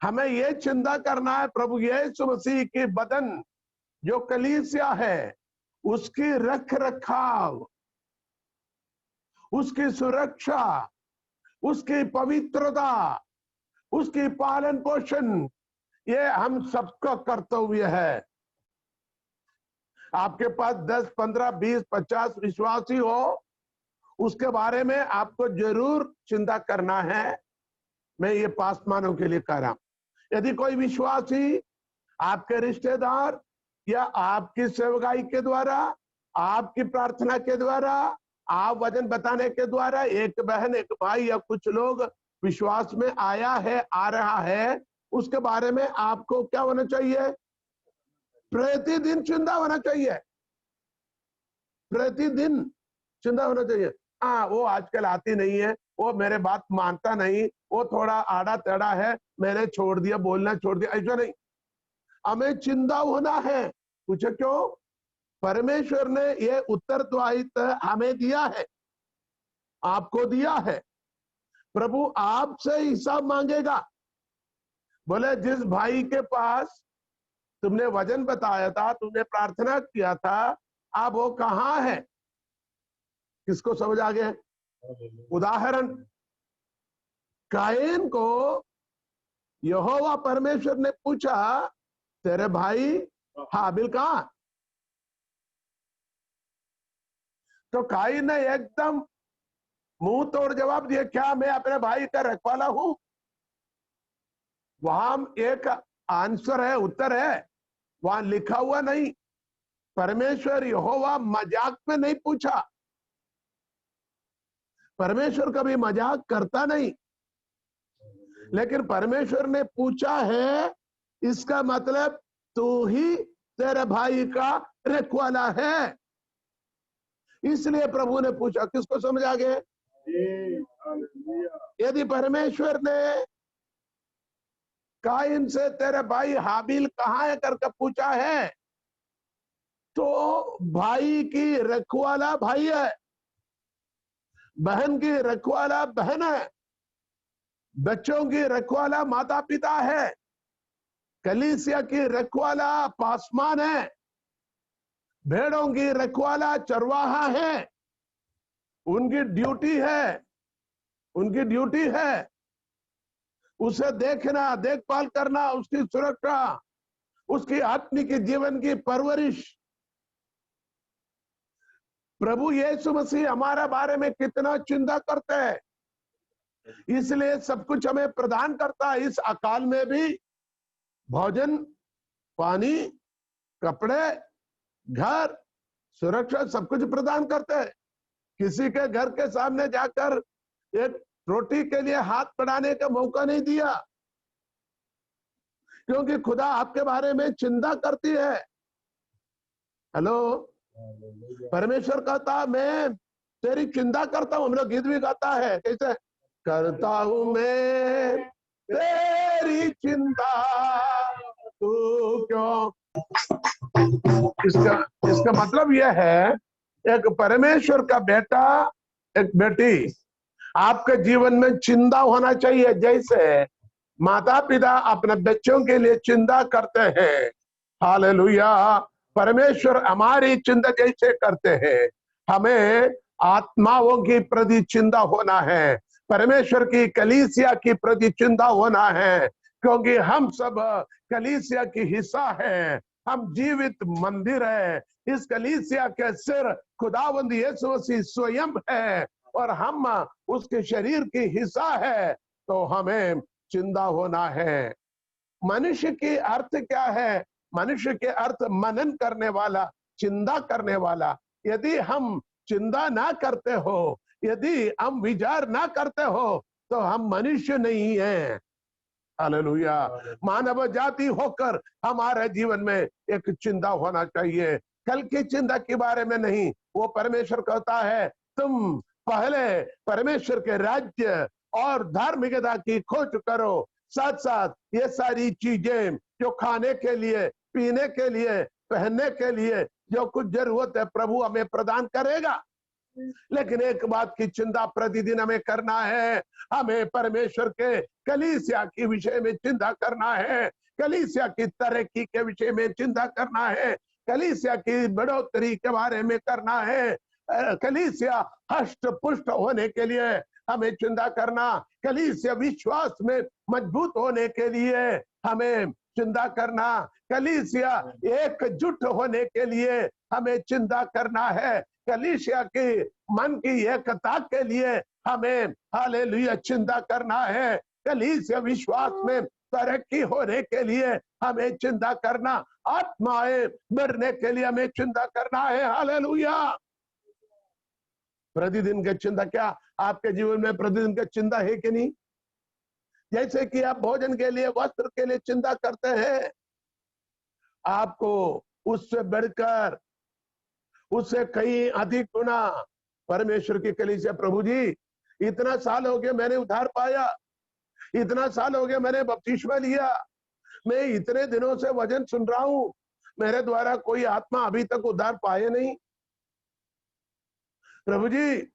S1: हमें यह चिंता करना है प्रभु यीशु मसीह के बदन जो कलीसिया है उसकी रख रखाव, उसकी सुरक्षा, उसकी पवित्रता, उसकी पालन पोषण, ये हम सबका कर्तव्य है। आपके पास 10, 15, 20, 50 विश्वासी हो, उसके बारे में आपको जरूर चिंता करना है। मैं ये पासमानों के लिए कह रहा हूं। यदि कोई विश्वासी आपके रिश्तेदार या आपकी सेवकाई के द्वारा, आपकी प्रार्थना के द्वारा, आप वचन बताने के द्वारा एक बहन, एक भाई या कुछ लोग विश्वास में आया है, आ रहा है, उसके बारे में आपको क्या होना चाहिए? प्रतिदिन चिंता होना चाहिए। प्रतिदिन चिंता होना चाहिए। हाँ, वो आजकल आती नहीं है, वो मेरे बात मानता नहीं, वो थोड़ा आड़ा टेढ़ा है, मैंने छोड़ दिया, बोलना छोड़ दिया, ऐसा नहीं। हमें चिंता होना है। पूछे क्यों? परमेश्वर ने ये उत्तरदायित्व हमें दिया है, आपको दिया है। प्रभु आपसे हिसाब मांगेगा। बोले जिस भाई के पास तुमने वचन बताया था, तुमने प्रार्थना किया था, अब वो कहां है? किसको समझ आ गया? उदाहरण, कायन को यहोवा परमेश्वर ने पूछा, तेरे भाई हाबिल कहां? तो कायन ने एकदम मुंह तोड़ जवाब दिया, क्या मैं अपने भाई का रखवाला हूं? वहां एक आंसर है, उत्तर है, वहां लिखा हुआ नहीं। परमेश्वर यहोवा मजाक में नहीं पूछा, परमेश्वर कभी मजाक करता नहीं, लेकिन परमेश्वर ने पूछा है, इसका मतलब तू ही तेरे भाई का रखवाला है। इसलिए प्रभु ने पूछा। किसको समझ आ गया? यदि परमेश्वर ने कायन से तेरे भाई हाबिल कहां है करके पूछा है, तो भाई की रखवाला भाई है, बहन की रखवाला बहन है, बच्चों की रखवाला माता पिता है, कलीसिया की रखवाला पासमान है, भेड़ों की रखवाला चरवाहा है। उनकी ड्यूटी है, उनकी ड्यूटी है उसे देखना, देखभाल करना, उसकी सुरक्षा, उसकी आत्मिक जीवन की परवरिश। प्रभु यीशु मसीह हमारे बारे में कितना चिंता करते हैं, इसलिए सब कुछ हमें प्रदान करता है। इस अकाल में भी भोजन, पानी, कपड़े, घर, सुरक्षा सब कुछ प्रदान करते हैं। किसी के घर के सामने जाकर एक रोटी के लिए हाथ बढ़ाने का मौका नहीं दिया, क्योंकि खुदा आपके बारे में चिंता करती है। हेलो, परमेश्वर कहता मैं तेरी चिंता करता हूं। हम लोग गीत भी गाता है, कैसे करता हूं मैं तेरी चिंता, तू क्यों। इसका मतलब यह है, एक परमेश्वर का बेटा, एक बेटी, आपके जीवन में चिंता होना चाहिए। जैसे माता पिता अपने बच्चों के लिए चिंता करते हैं, हालेलुया, परमेश्वर हमारी चिंता जैसे करते हैं, हमें आत्माओं की प्रति चिंता होना है, परमेश्वर की कलीसिया की प्रति चिंता होना है, क्योंकि हम सब कलीसिया की हिस्सा है। हम जीवित मंदिर है। इस कलीसिया के सिर खुदावंद यीशु मसीह स्वयं है और हम उसके शरीर की हिस्सा है, तो हमें चिंता होना है। मनुष्य की अर्थ क्या है? मनुष्य के अर्थ मनन करने वाला, चिंता करने वाला। यदि हम चिंता ना करते हो, यदि हम विचार ना करते हो, तो हम मनुष्य नहीं हैं। हालेलुया। मानव जाति होकर हमारे जीवन में एक चिंता होना चाहिए, कल की चिंता के बारे में नहीं। वो परमेश्वर कहता है तुम पहले परमेश्वर के राज्य और धार्मिकता की खोज करो, साथ साथ ये सारी चीजें जो खाने के लिए, पीने के लिए, पहनने के लिए जो कुछ जरूरत है प्रभु हमें प्रदान करेगा। लेकिन एक बात की चिंता प्रतिदिन हमें करना है, हमें परमेश्वर के कलीसिया के विषय में चिंता करना है, कलीसिया की तरक्की के विषय में चिंता करना है, कलीसिया की बढ़ोतरी के बारे में करना है, कलीसिया हष्ट पुष्ट होने के लिए हमें चिंता करना, कलीसिया विश्वास में मजबूत होने के लिए हमें चिंता करना, कलीसिया एकजुट होने के लिए हमें चिंता करना है, कलीसिया की मन की एकता के लिए हमें हालेलुया चिंता करना है, कलीसिया विश्वास में तरक्की होने के लिए हमें चिंता करना, आत्माएं बढ़ने के लिए हमें चिंता करना है। हालेलुया। प्रतिदिन की चिंता, क्या आपके जीवन में प्रतिदिन की चिंता है कि नहीं? जैसे कि आप भोजन के लिए, वस्त्र के लिए चिंता करते हैं, आपको उससे बढ़कर, उससे कहीं अधिक गुना परमेश्वर की कलीसिया, प्रभु जी इतना साल हो गया मैंने उद्धार पाया, इतना साल हो गया मैंने बपतिस्मा लिया, मैं इतने दिनों से वचन सुन रहा हूं, मेरे द्वारा कोई आत्मा अभी तक उद्धार पाए नहीं। प्रभु जी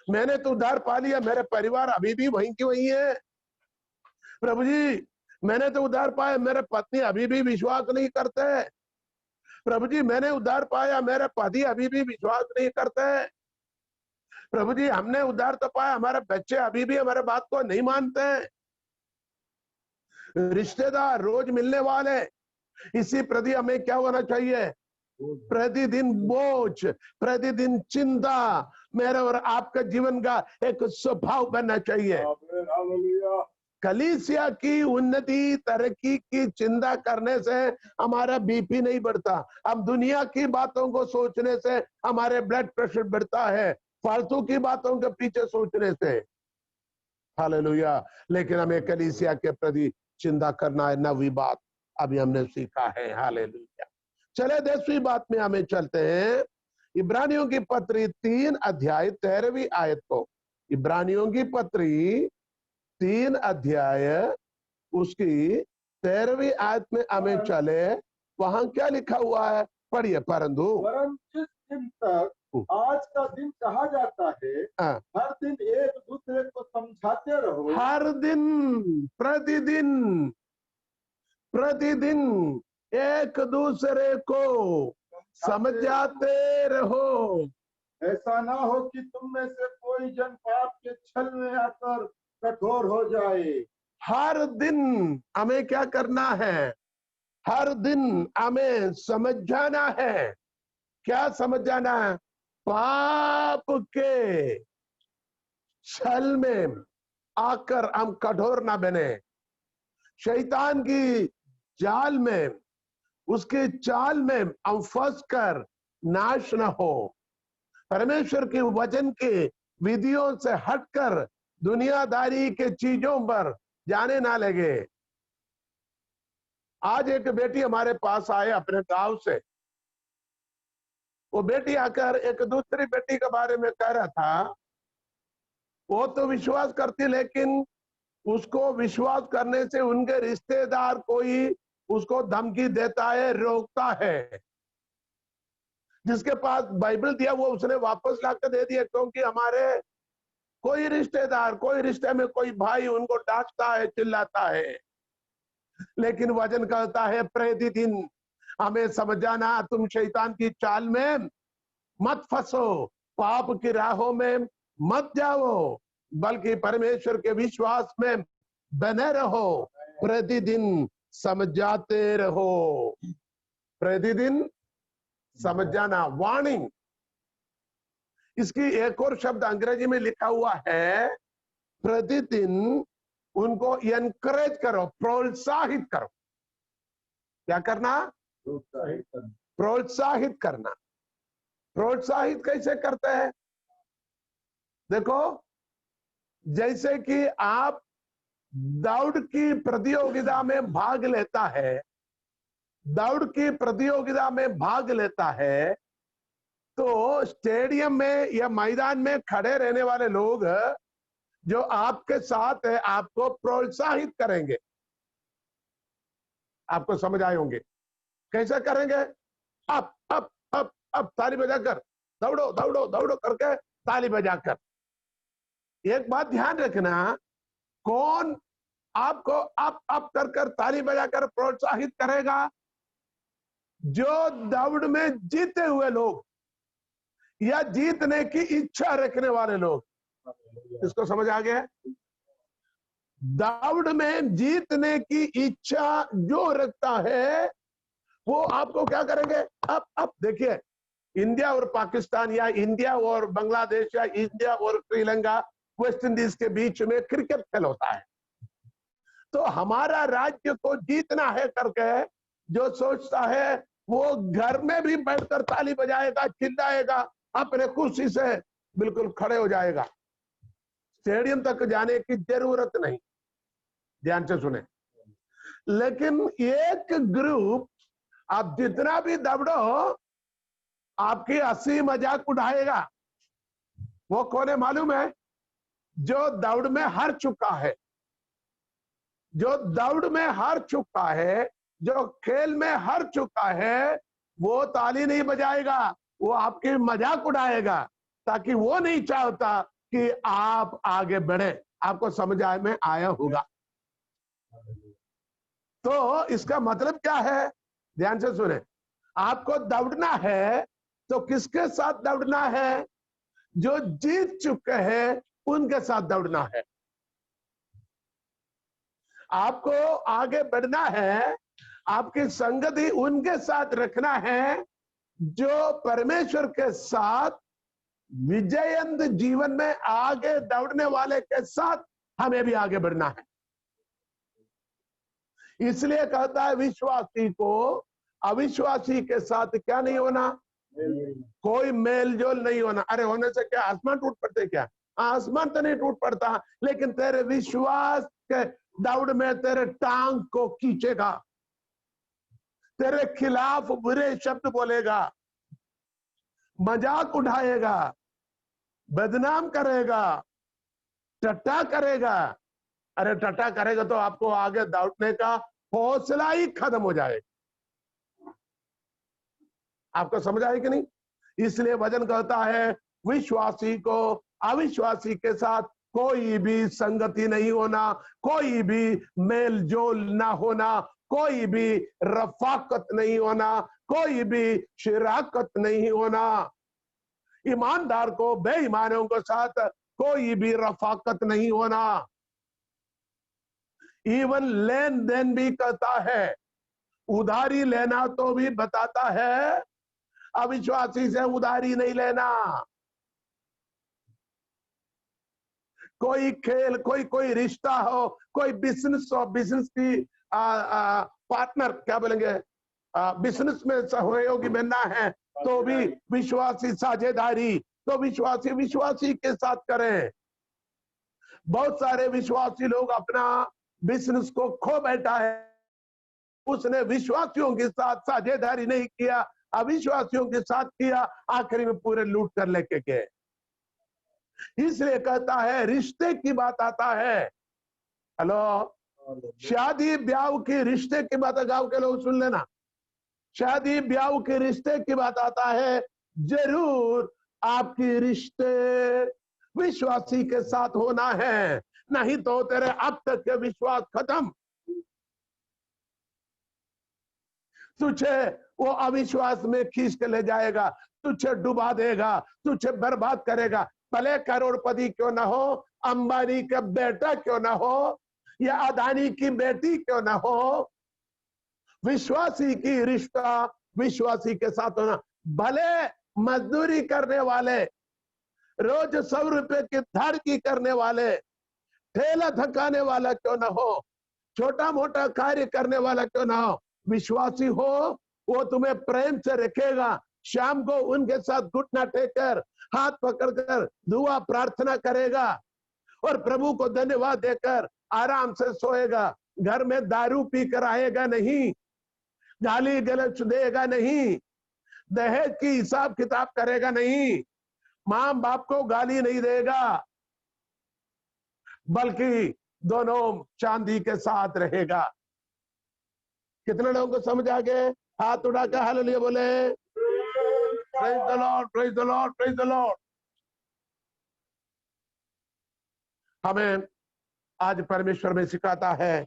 S1: मैंने तो उद्धार पा लिया, मेरे परिवार अभी भी वहीं की वहीं है। प्रभु जी मैंने तो उद्धार पाया, मेरे पत्नी अभी भी विश्वास नहीं करते। प्रभु जी मैंने उद्धार पाया, मेरे पति अभी भी विश्वास नहीं करते। प्रभु जी हमने उद्धार तो पाया, हमारे बच्चे अभी भी हमारे बात को नहीं मानते। रिश्तेदार रोज मिलने वाले, इसी प्रति हमें क्या होना चाहिए? प्रतिदिन बोझ, प्रतिदिन चिंता मेरे और आपका जीवन का एक स्वभाव बनना चाहिए। कलीसिया की उन्नति तरक्की की चिंता करने से हमारा बीपी नहीं बढ़ता, अब दुनिया की बातों को सोचने से हमारे ब्लड प्रेशर बढ़ता है, फालतू की बातों के पीछे सोचने से। हालेलुया। लेकिन हमें कलीसिया के प्रति चिंता करना है, नवी बात अभी हमने सीखा है। हालेलुया। चले 10वीं बात में हमें चलते हैं, इब्रानियों की पत्री 3 अध्याय 13वीं आयत को। इब्रानियों की पत्री 3 अध्याय उसकी 13वीं आयत में हमें चले, वहां क्या लिखा हुआ है? पढ़िए। परंतु
S2: जिस दिन तक आज का दिन कहा जाता है, हर दिन एक दूसरे को समझाते रहो।
S1: हर दिन, प्रतिदिन, प्रतिदिन एक दूसरे को समझाते रहो,
S2: ऐसा ना हो कि तुम में से कोई जन पाप के छल में आकर कठोर हो जाए।
S1: हर दिन हमें क्या करना है? हर दिन हमें समझाना है। क्या समझाना है? पाप के छल में आकर हम कठोर ना बने, शैतान की जाल में, उसके चाल में हम फंस कर नाश न हो, परमेश्वर के वचन के विधियों से हटकर दुनियादारी के चीजों पर जाने ना लगे। आज एक बेटी हमारे पास आए अपने गांव से। वो बेटी आकर एक दूसरी बेटी के बारे में कह रहा था, वो तो विश्वास करती, लेकिन उसको विश्वास करने से उनके रिश्तेदार कोई उसको धमकी देता है, रोकता है। जिसके पास बाइबल दिया वो उसने वापस लाकर दे दिया, क्योंकि हमारे कोई रिश्तेदार, कोई रिश्ते में कोई भाई उनको डांटता है, चिल्लाता है। लेकिन वचन कहता है प्रतिदिन हमें समझाना, तुम शैतान की चाल में मत फंसो, पाप की राहों में मत जाओ, बल्कि परमेश्वर के विश्वास में बने रहो, प्रतिदिन समझाते रहो। प्रतिदिन समझाना, वार्निंग। इसकी एक और शब्द अंग्रेजी में लिखा हुआ है, प्रतिदिन उनको एनकरेज करो, प्रोत्साहित करो। क्या करना? प्रोत्साहित करना। प्रोत्साहित कैसे करते हैं? देखो, जैसे कि आप दौड़ की प्रतियोगिता में भाग लेता है, दौड़ की प्रतियोगिता में भाग लेता है, तो स्टेडियम में या मैदान में खड़े रहने वाले लोग जो आपके साथ है, आपको प्रोत्साहित करेंगे। आपको समझ आए होंगे कैसे करेंगे? अब ताली बजाकर, दौड़ो दौड़ो दौड़ो करके ताली बजाकर। एक बात ध्यान रखना, कौन आपको अप कर ताली बजाकर प्रोत्साहित करेगा? जो दौड़ में जीते हुए लोग या जीतने की इच्छा रखने वाले लोग। इसको समझ आ गया? दौड़ में जीतने की इच्छा जो रखता है वो आपको क्या करेंगे? अब देखिए, इंडिया और पाकिस्तान या इंडिया और बांग्लादेश या इंडिया और श्रीलंका, वेस्ट इंडीज के बीच में क्रिकेट खेल होता है। तो हमारा राज्य को जीतना है करके जो सोचता है वो घर में भी बैठकर ताली बजाएगा, चिल्लाएगा, अपने खुशी से बिल्कुल खड़े हो जाएगा। स्टेडियम तक जाने की जरूरत नहीं। ध्यान से सुने। लेकिन एक ग्रुप, आप जितना भी दौड़ो, आपकी हंसी मजाक उड़ाएगा। वो कौन है मालूम है? जो दौड़ में हार चुका है, जो दौड़ में हार चुका है, जो खेल में हार चुका है, वो ताली नहीं बजाएगा, वो आपकी मजाक उड़ाएगा, ताकि वो नहीं चाहता कि आप आगे बढ़े। आपको समझ में आया होगा? तो इसका मतलब क्या है? ध्यान से सुने। आपको दौड़ना है तो किसके साथ दौड़ना है? जो जीत चुके हैं उनके साथ दौड़ना है। आपको आगे बढ़ना है, आपकी संगति उनके साथ रखना है जो परमेश्वर के साथ विजयंत जीवन में आगे दौड़ने वाले के साथ हमें भी आगे बढ़ना है। इसलिए कहता है विश्वासी को अविश्वासी के साथ क्या नहीं होना? कोई मेल जोल नहीं होना। अरे होने से क्या आसमान टूट पड़ते? क्या आसमान तो नहीं टूट पड़ता, लेकिन तेरे विश्वास के दौड़ में तेरे टांग को खींचेगा, तेरे खिलाफ बुरे शब्द बोलेगा, मजाक उठाएगा, बदनाम करेगा, टट्टा करेगा। अरे टट्टा करेगा तो आपको आगे दौड़ने का हौसला ही खत्म हो जाएगा। आपको समझ आए कि नहीं? इसलिए वचन कहता है विश्वासी को अविश्वासी के साथ कोई भी संगति नहीं होना, कोई भी मेल जोल ना होना, कोई भी रफाकत नहीं होना, कोई भी शिराकत नहीं होना। ईमानदार को बेईमानों के साथ कोई भी रफाकत नहीं होना। इवन लेन देन भी कहता है, उधारी लेना तो भी बताता है, अविश्वासी से उधारी नहीं लेना। कोई खेल, कोई रिश्ता हो, कोई बिजनेस हो, बिजनेस की पार्टनर क्या बोलेंगे, बिजनेस में सहयोगी बनना है तो भी विश्वासी साझेदारी, तो विश्वासी के साथ करें। बहुत सारे विश्वासी लोग अपना बिजनेस को खो बैठा है, उसने विश्वासियों के साथ साझेदारी नहीं किया, अविश्वासियों के साथ किया, आखिरी में पूरे लूट कर लेके गए। इसलिए कहता है रिश्ते की बात आता है, हेलो, शादी ब्याह की रिश्ते की बात, गांव के लोग सुन लेना, शादी ब्याह के रिश्ते की बात आता है, जरूर आपकी रिश्ते विश्वासी के साथ होना है, नहीं तो तेरे अब तक के विश्वास खत्म। तुझे वो अविश्वास में खींच के ले जाएगा, तुझे डुबा देगा, तुझे बर्बाद करेगा। भले करोड़पति क्यों ना हो, अंबानी का बेटा क्यों ना हो, या अदानी की बेटी क्यों ना हो, विश्वासी की रिश्ता विश्वासी के साथ होना। भले मजदूरी करने वाले, रोज 100 रुपए की धाड़की करने वाले, ठेला थकाने वाला क्यों ना हो, छोटा मोटा कार्य करने वाला क्यों ना हो, विश्वासी हो, वो तुम्हें प्रेम से रखेगा। शाम को उनके साथ घुटना टेककर, हाथ पकड़कर दुआ प्रार्थना करेगा और प्रभु को धन्यवाद देकर आराम से सोएगा। घर में दारू पी कर आएगा नहीं, गाली गलौज देगा नहीं, दहेज की हिसाब किताब करेगा नहीं, मां बाप को गाली नहीं देगा, बल्कि दोनों चांदी के साथ रहेगा। कितने लोगों को समझ आ गए? हाथ उठाकर हालेलुया बोले, praise the Lord, praise the Lord, praise the Lord. हमें आज परमेश्वर में सिखाता है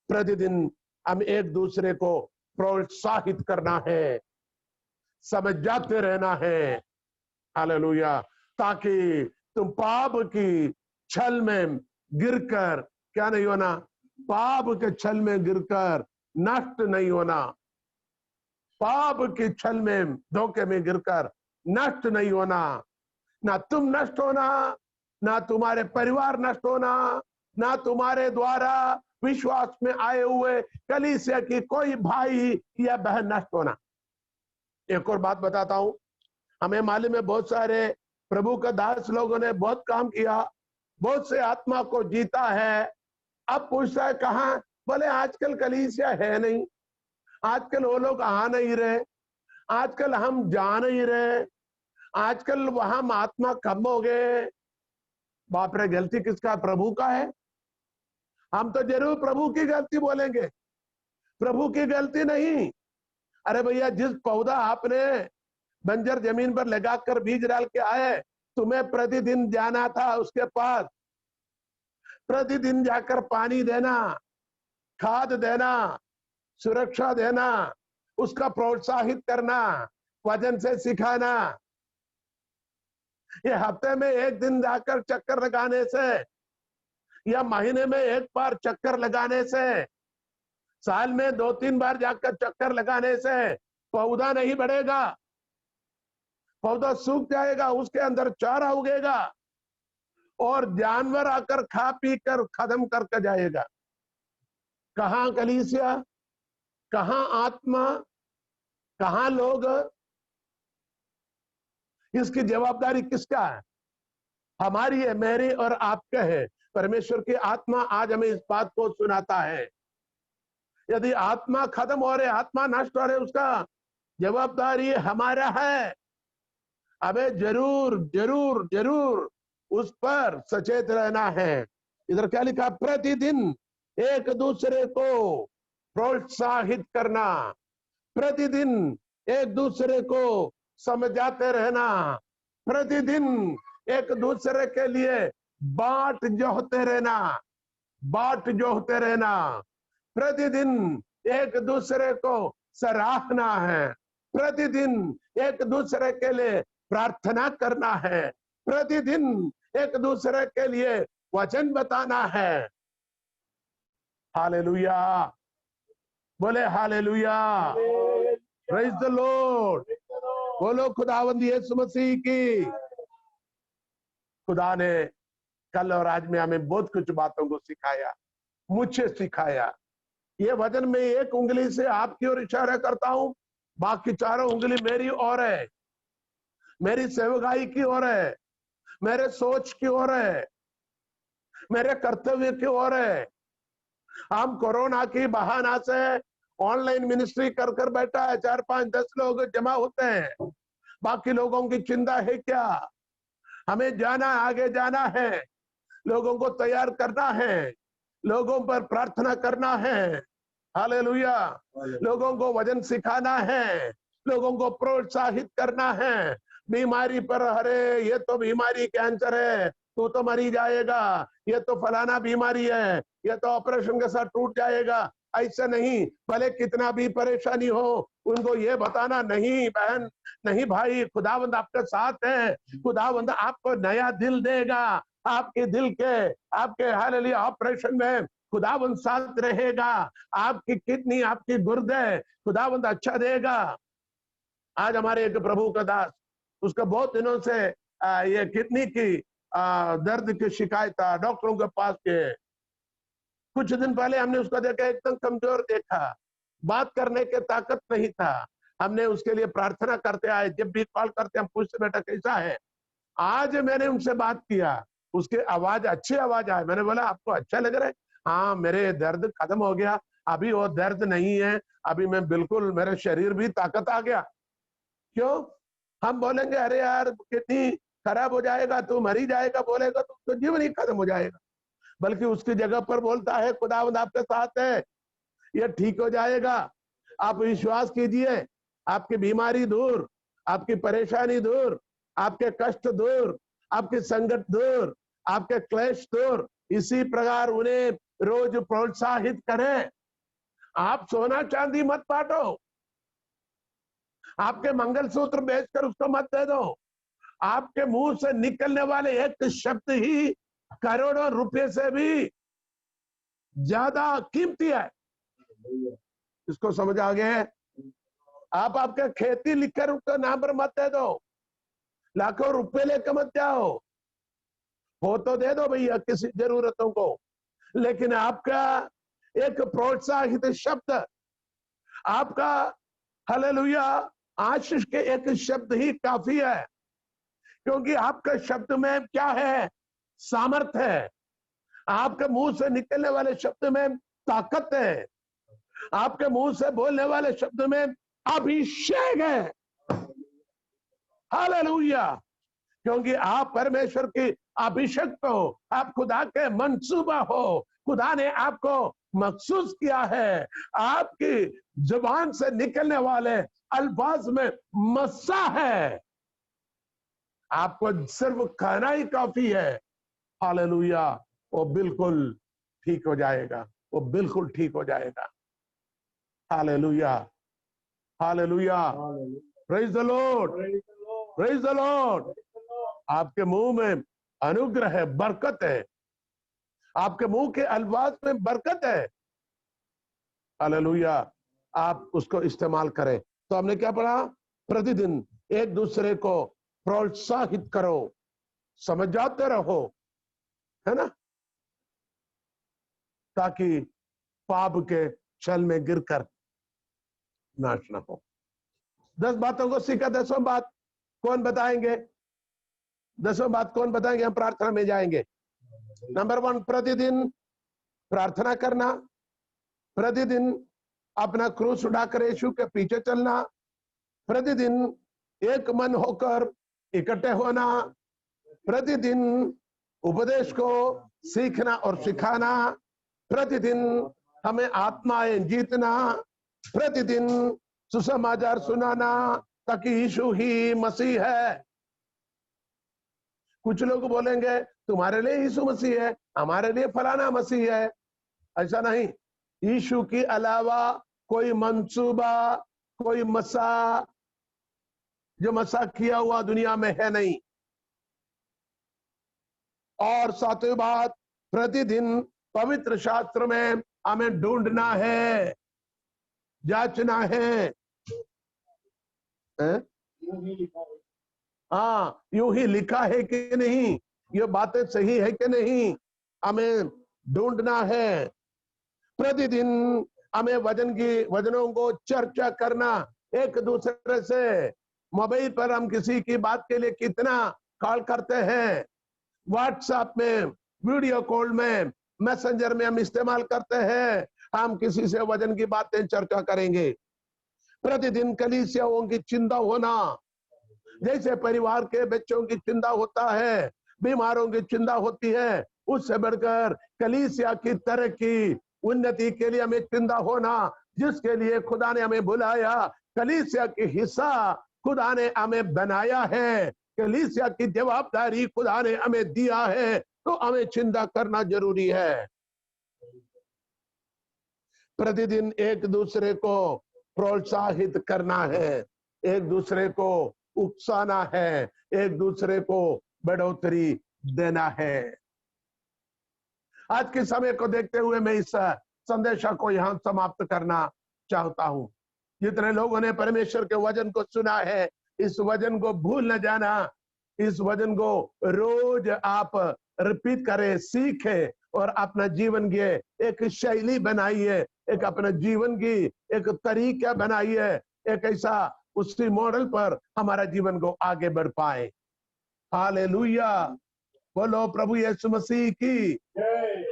S1: प्रतिदिन हम एक दूसरे को प्रोत्साहित करना है, समझ जाते रहना है, हालेलुया, ताकि तुम पाप की छल में गिरकर क्या नहीं होना, पाप के छल में गिरकर नष्ट नहीं होना, पाप के छल में धोखे में गिरकर नष्ट नहीं होना। ना तुम नष्ट होना, ना तुम्हारे परिवार नष्ट होना, ना तुम्हारे द्वारा विश्वास में आए हुए कलीसिया की कोई भाई या बहन नष्ट होना। एक और बात बताता हूं, हमें मालूम है बहुत सारे प्रभु का दास लोगों ने बहुत काम किया, बहुत से आत्मा को जीता है। अब पूछता है कहां? बोले आजकल कलीसिया है नहीं, आजकल वो लोग आ नहीं रहे, आजकल हम जा नहीं रहे, आजकल वहां महात्मा कम हो गए। बाप रे, गलती किसका? प्रभु का है। हम तो जरूर प्रभु की गलती बोलेंगे, प्रभु की गलती नहीं। अरे भैया, जिस पौधा आपने बंजर जमीन पर लगाकर बीज डाल के आए, तुम्हें प्रतिदिन जाना था उसके पास, प्रतिदिन जाकर पानी देना, खाद देना, सुरक्षा देना, उसका प्रोत्साहित करना, वजन से सिखाना। ये हफ्ते में एक दिन जाकर चक्कर लगाने से या महीने में एक बार चक्कर लगाने से, साल में 2-3 बार जाकर चक्कर लगाने से पौधा नहीं बढ़ेगा, पौधा सूख जाएगा, उसके अंदर चारा उगेगा और जानवर आकर खा पी कर खत्म करके जाएगा। कहां कलीसिया, कहां आत्मा, कहां लोग? इसकी जवाबदारी किसका है? हमारी है, मेरी और आपके है। परमेश्वर की आत्मा आज हमें इस बात को सुनाता है, यदि आत्मा खत्म हो रहे, आत्मा नष्ट हो रहे, उसका जवाबदारी हमारा है। हमें जरूर जरूर जरूर उस पर सचेत रहना है। इधर क्या लिखा? प्रतिदिन एक दूसरे को प्रोत्साहित करना, प्रतिदिन एक दूसरे को समझाते रहना, प्रतिदिन एक दूसरे के लिए बाट जोहते रहना, बाट जोहते रहना, प्रतिदिन एक दूसरे को सराहना है, प्रतिदिन एक दूसरे के लिए प्रार्थना करना है, प्रतिदिन एक दूसरे के लिए वचन बताना है। हालेलुया, बोले हालेलुया, प्रेज द लॉर्ड। बोलो खुदावंद यीशु मसीह की। खुदा ने कल और आज में हमें बहुत कुछ बातों को सिखाया, मुझे सिखाया। ये वचन में एक उंगली से आपकी ओर इशारा करता हूं, बाकी चारों उंगली मेरी ओर है, मेरी सेवकाई की ओर है, मेरे सोच की ओर है, मेरे कर्तव्य की ओर है। हम कोरोना की बहाना से ऑनलाइन मिनिस्ट्री कर कर बैठा है, 4, 5, 10 लोग जमा होते हैं, बाकी लोगों की चिंता है क्या? हमें जाना, आगे जाना है, लोगों को तैयार करना है, लोगों पर प्रार्थना करना है, हालेलुया, लोगों को वचन सिखाना है, लोगों को प्रोत्साहित करना है। बीमारी पर, अरे ये तो बीमारी कैंसर है, तू तो मरी जाएगा, ये तो फलाना बीमारी है, ये तो ऑपरेशन के साथ टूट जाएगा, ऐसा नहीं। भले कितना भी परेशानी हो, उनको ये बताना, नहीं बहन, नहीं भाई, खुदावंद आपके साथ है, खुदावंद आपको नया दिल देगा, आपके दिल के, आपके हालेलुया ऑपरेशन में खुदावंद साथ रहेगा, आपकी किडनी, आपकी गुर्दे खुदावंद अच्छा देगा। आज हमारे एक प्रभु का दास, उसका बहुत दिनों से ये किडनी की दर्द की शिकायत था, डॉक्टरों के पास गए। कुछ दिन पहले हमने उसको देखा, एकदम कमजोर देखा, बात करने के ताकत नहीं था। हमने उसके लिए प्रार्थना करते आए, जब भी कॉल करते हम पूछते बेटा कैसा है। आज मैंने उनसे बात किया, उसके आवाज, अच्छी आवाज आए। मैंने बोला आपको अच्छा लग रहा है? हाँ, मेरे दर्द खत्म हो गया, अभी वो दर्द नहीं है, अभी मैं बिल्कुल, मेरे शरीर भी ताकत आ गया। क्यों? हम बोलेंगे अरे यार कितनी खराब हो जाएगा, तू मरी जाएगा, बोलेगा तो जीवन ही खत्म हो जाएगा। बल्कि उसकी जगह पर बोलता है खुदावंद आपके साथ है, ये ठीक हो जाएगा, आप विश्वास कीजिए, आपकी बीमारी दूर, आपकी परेशानी दूर, आपके कष्ट दूर, आपके संकट दूर, आपके क्लेश दूर। इसी प्रकार उन्हें रोज प्रोत्साहित करें। आप सोना चांदी मत बांटो, आपके मंगलसूत्र बेचकर उसको मत दे दो। आपके मुंह से निकलने वाले एक शब्द ही करोड़ों रुपए से भी ज्यादा कीमती है। इसको समझ आ गए? आप आपका खेती लिखकर उसको नाम पर मत दे दो, लाखों रुपए लेकर मत जाओ, हो तो दे दो भैया किसी जरूरतों को, लेकिन आपका एक प्रोत्साहित शब्द, आपका हालेलुया आशीष के एक शब्द ही काफी है। क्योंकि आपका शब्द में क्या है? सामर्थ है। आपके मुंह से निकलने वाले शब्द में ताकत है। आपके मुंह से बोलने वाले शब्द में अभिषेक है। हालेलुया, क्योंकि आप परमेश्वर की अभिषेक हो, आप खुदा के मंसूबा हो, खुदा ने आपको मखसूस किया है। आपकी जुबान से निकलने वाले अल्फाज में मस्सा है, आपको सिर्फ कहना ही काफी है। हालेलुया, वो बिल्कुल ठीक हो जाएगा, वो बिल्कुल ठीक हो जाएगा। Hallelujah, hallelujah, praise the Lord, praise the Lord. आपके मुंह में अनुग्रह है, बरकत है, आपके मुंह के अल्फाज में बरकत है। हालेलुया, आप उसको इस्तेमाल करें। तो हमने क्या पढ़ा? प्रतिदिन एक दूसरे को प्रोत्साहित करो, समझाते रहो, है ना, ताकि पाप के छल में गिरकर नाश ना हो। 10 बातों को सीखा। 10वां बात कौन बताएंगे? 10वां बात कौन बताएंगे? हम प्रार्थना में जाएंगे। नंबर 1, प्रतिदिन प्रार्थना करना, प्रतिदिन अपना क्रूस उठाकर यीशु के पीछे चलना, प्रतिदिन एक मन होकर इकट्ठे होना, प्रतिदिन उपदेश को सीखना और सिखाना, प्रतिदिन हमें आत्माएं जीतना, प्रतिदिन सुसमाचार सुनाना, ताकि यीशु ही मसीह है। कुछ लोग बोलेंगे तुम्हारे लिए यीशु मसीह है, हमारे लिए फलाना मसीह है। ऐसा नहीं, यीशु के अलावा कोई मंसूबा, कोई मसा, जो मसा किया हुआ दुनिया में है नहीं। और सातवीं बात, प्रतिदिन पवित्र शास्त्र में हमें ढूंढना है, जांचना है।
S2: यूं ही लिखा है।
S1: हाँ, यूं ही लिखा है कि नहीं, ये बातें सही है कि नहीं, हमें ढूंढना है। प्रतिदिन हमें वचनों को चर्चा करना एक दूसरे से। मोबाइल पर हम किसी की बात के लिए कितना कॉल करते हैं, व्हाट्सएप में, वीडियो कॉल में, मैसेंजर में हम इस्तेमाल करते हैं। हम किसी से वचन की बातें चर्चा करेंगे। प्रतिदिन कलीसियाओं की चिंता होना, जैसे परिवार के बच्चों की चिंता होता है, बीमारों की चिंता होती है, उससे बढ़कर कलीसिया की तरक्की, उन्नति के लिए हमें चिंता होना, जिसके लिए खुदा ने हमें बुलाया, कलीसिया की हिस्सा खुदा ने हमें बनाया है, कलीसिया की जवाबदारी खुदा ने हमें दिया है, तो हमें चिंता करना जरूरी है। प्रतिदिन एक दूसरे को प्रोत्साहित करना है, एक दूसरे को उकसाना है, एक दूसरे को बढ़ोतरी देना है। आज के समय को देखते हुए मैं इस संदेश को यहां समाप्त करना चाहता हूं। जितने लोगों ने परमेश्वर के वचन को सुना है, इस वचन को भूल न जाना, इस वचन को रोज आप रिपीट करें, सीखें और अपना जीवन की एक शैली बनाइए, एक अपने जीवन की एक तरीका बनाइए, एक ऐसा उसी मॉडल पर हमारा जीवन को आगे बढ़ पाए। हालेलुया, बोलो प्रभु यीशु मसीह की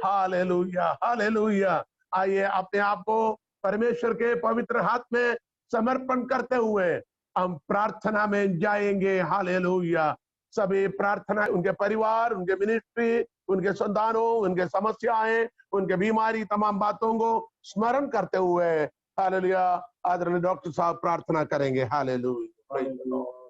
S1: हालेलुया, हालेलुया। आइए अपने आप को परमेश्वर के पवित्र हाथ में समर्पण करते हुए हम प्रार्थना में जाएंगे। हालेलुया। सभी प्रार्थना, उनके परिवार, उनके मिनिस्ट्री, उनके संतानों, उनके समस्याएं, उनके बीमारी, तमाम बातों को स्मरण करते हुए हालेलुया आदरणीय डॉक्टर साहब प्रार्थना करेंगे। हालेलुया।